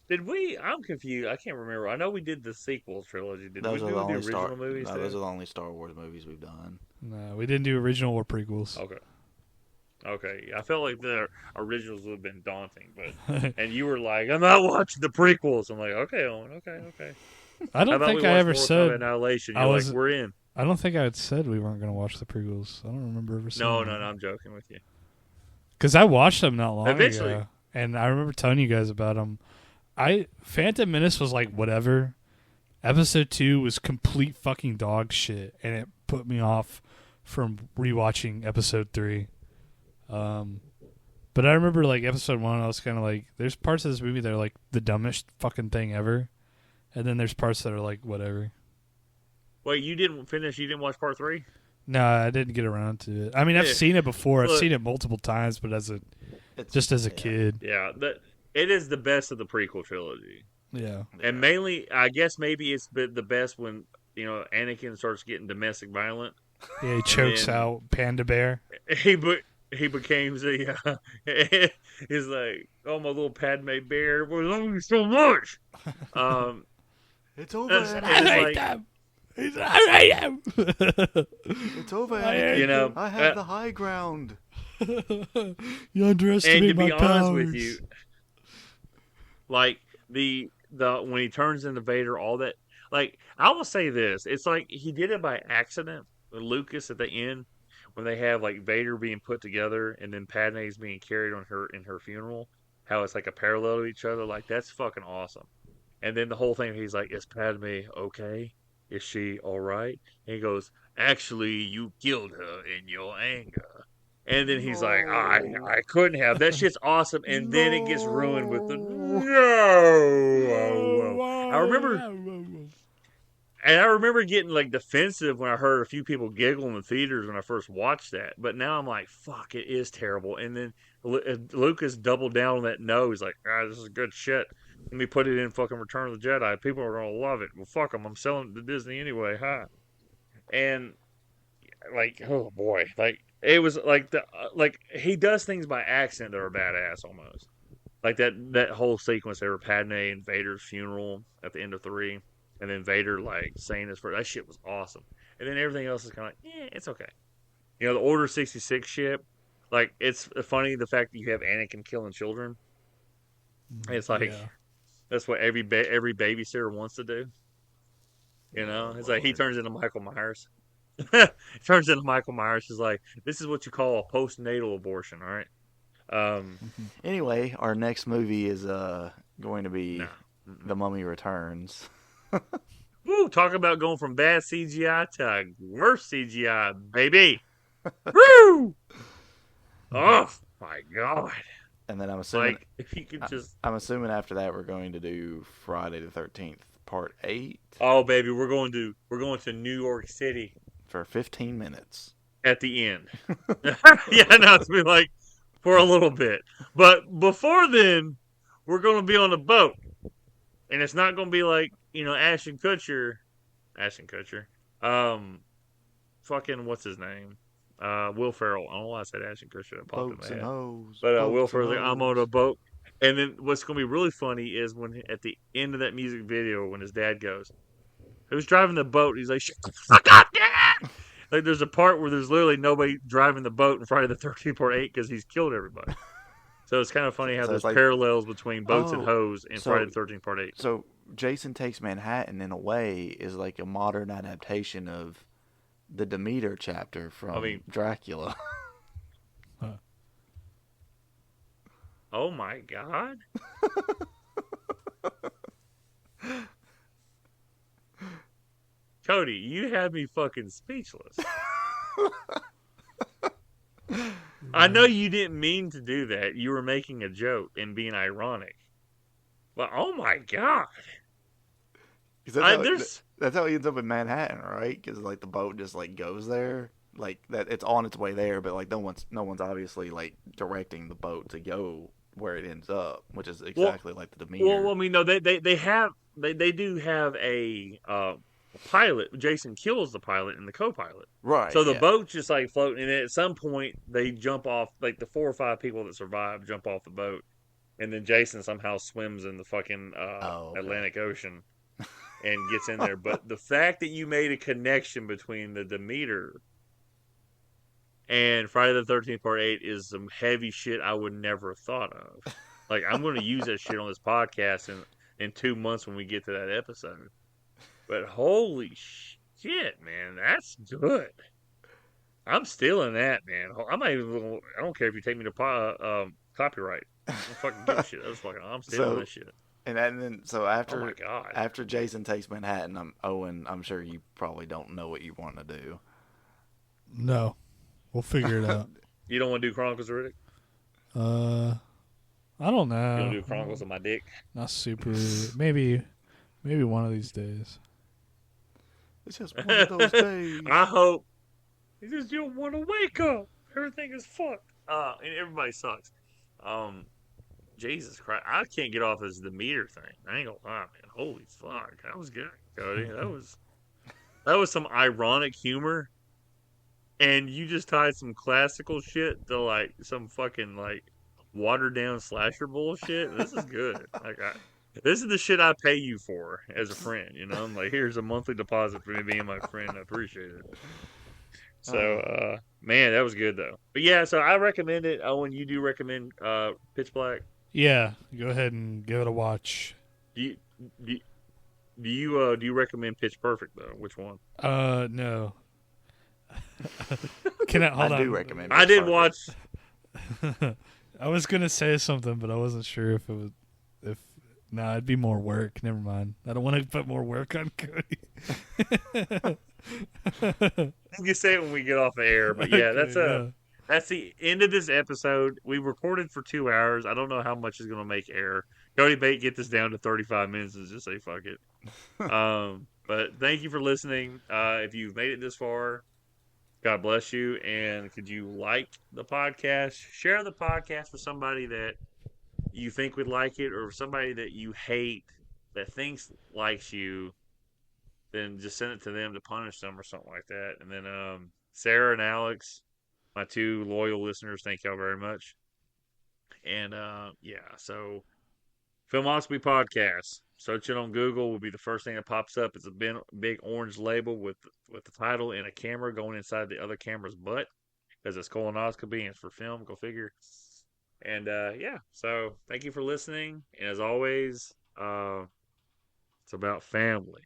Did we? I'm confused. I can't remember. I know we did the sequel trilogy. Did Those we are do the the only original movies? No, too? those are the only Star Wars movies we've done. No, we didn't do original or prequels. Okay. I felt like the originals would have been daunting, but and you were like, "I'm not watching the prequels." I'm like, "Okay, Owen. Okay." I How don't about think we I watch ever Mortal said. Kombat Annihilation? I You're was- like, "We're in." I don't think I had said we weren't going to watch the prequels. I don't remember ever saying. No, I'm joking with you. Because I watched them not long Eventually. ago, and I remember telling you guys about them. Phantom Menace was like whatever. Episode 2 was complete fucking dog shit, and it put me off from rewatching Episode 3. But I remember like Episode 1, I was kind of like, there's parts of this movie that are like the dumbest fucking thing ever, and then there's parts that are like whatever. Wait, you didn't finish? You didn't watch part 3? No, I didn't get around to it. I mean, I've seen it before. I've Look. seen it multiple times, but as a kid. Yeah, it is the best of the prequel trilogy. Yeah. And mainly, I guess maybe it's been the best when Anakin starts getting domestic violent. Yeah, he chokes then- out Panda Bear. He becomes he's like, oh, my little Padme Bear was only so much. It's over. It's Anakin. like, them. I hate them. It's over. I Anakin. hate them. I have the high ground. You underestimate and to my be powers. honest with you, like the when he turns into Vader, all that, like, I will say this, it's like he did it by accident with Lucas at the end when they have like Vader being put together and then Padme's being carried on her in her funeral, how it's like a parallel to each other. Like, that's fucking awesome. And then the whole thing, he's like, is Padme okay? Is she all right? And he goes, actually, you killed her in your anger. And then he's like, I couldn't have. That shit's awesome. And then it gets ruined with the no. I remember getting like defensive when I heard a few people giggle in the theaters when I first watched that. But now I'm like, fuck, it is terrible. And then Lucas doubled down on that no. He's like, this is good shit. Let me put it in fucking Return of the Jedi. People are going to love it. Well, fuck them. I'm selling it to Disney anyway. Huh? And like, oh boy. Like, it was like like he does things by accident that are badass almost. Like that whole sequence there with Padme and Vader's funeral at the end of 3. And then Vader, like, saying this that shit was awesome. And then everything else is kind of like, it's okay. The Order 66 shit, like, it's funny the fact that you have Anakin killing children. It's like, that's what every babysitter wants to do. It's like he turns into Michael Myers. He turns into Michael Myers. He's like, this is what you call a postnatal abortion, all right? Anyway, our next movie is going to be The Mummy Returns. Woo! Talk about going from bad CGI to worse CGI, baby. Woo! Oh my god! And then I'm assuming, like, if you could just, I'm assuming after that we're going to do Friday the 13th, Part 8. Oh baby, we're going to New York City For 15 minutes. At the end. Yeah, no, it's been like for a little bit, but before then, we're going to be on a boat, and it's not going to be like. Ashton Kutcher, fucking, what's his name? Will Ferrell. I don't know why I said Ashton Kutcher. That popped Boats in and my head. hoes. But Will Ferrell's like, I'm on a boat. And then what's going to be really funny is when at the end of that music video, when his dad goes, who's driving the boat? He's like, shut the fuck up, Dad! Like, there's a part where there's literally nobody driving the boat in Friday the 13th Part 8 because he's killed everybody. So it's kind of funny how there's parallels between Boats and Hoes and Friday the 13th Part 8. So Jason Takes Manhattan, in a way, is like a modern adaptation of the Demeter chapter from Dracula. Oh my god. Cody, you had me fucking speechless. I know you didn't mean to do that. You were making a joke and being ironic. But oh my god. That's how he ends up in Manhattan, right? Because like the boat just like goes there, like that. It's on its way there, but like no one's obviously like directing the boat to go where it ends up, which is exactly like the Demeter. Well, I mean, no, they do have a pilot. Jason kills the pilot and the co-pilot, right? So the boat's just like floating, and at some point they jump off. Like the 4 or 5 people that survive jump off the boat, and then Jason somehow swims in the fucking Atlantic Ocean. And gets in there. But the fact that you made a connection between the Demeter and Friday the 13th Part 8 is some heavy shit I would never have thought of. Like, I'm going to use that shit on this podcast in 2 months when we get to that episode. But holy shit, man, that's good. I'm stealing that, man. I don't care if you take me to copyright. I don't fucking give a shit. I'm stealing this shit. And then, so after, oh my God. After Jason Takes Manhattan, Owen, I'm sure you probably don't know what you want to do. No, we'll figure it out. You don't want to do Chronicles of Riddick? I don't know. You want to do Chronicles of My Dick? Not super. Maybe one of these days. It's just one of those days. I hope. You just don't want to wake up. Everything is fucked. And everybody sucks. Jesus Christ, I can't get off this Demeter thing. I ain't gonna lie, man. Holy fuck, that was good, Cody. That was That was some ironic humor, and you just tied some classical shit to like some fucking like watered down slasher bullshit. This is good. This is the shit I pay you for as a friend. You know, I'm like, here's a monthly deposit for me being my friend. I appreciate it. So, man, that was good though. But yeah, so I recommend it. Owen, you do recommend Pitch Black? Yeah, go ahead and give it a watch. Do you do, do you recommend Pitch Perfect though? Which one? No. Can I hold I on? do recommend. I did Pitch watch. I was gonna say something, but I wasn't sure if it was. If no, it'd be more work. Never mind. I don't want to put more work on Cody. You can say it when we get off the air, but yeah, Okay, that's the end of this episode. We recorded for 2 hours. I don't know how much is going to make air. Cody Bate, get this down to 35 minutes and just say fuck it. But thank you for listening. If you've made it this far, God bless you. And could you like the podcast? Share the podcast with somebody that you think would like it, or somebody that you hate that thinks likes you. Then just send it to them to punish them or something like that. And then Sarah and Alex, my two loyal listeners, thank y'all very much. And yeah, so Filmoscopy Podcast. Search it on Google will be the first thing that pops up. It's a big orange label with the title and a camera going inside the other camera's butt because it's colonoscopy and it's for film. Go figure. And yeah, so thank you for listening. And as always, it's about family.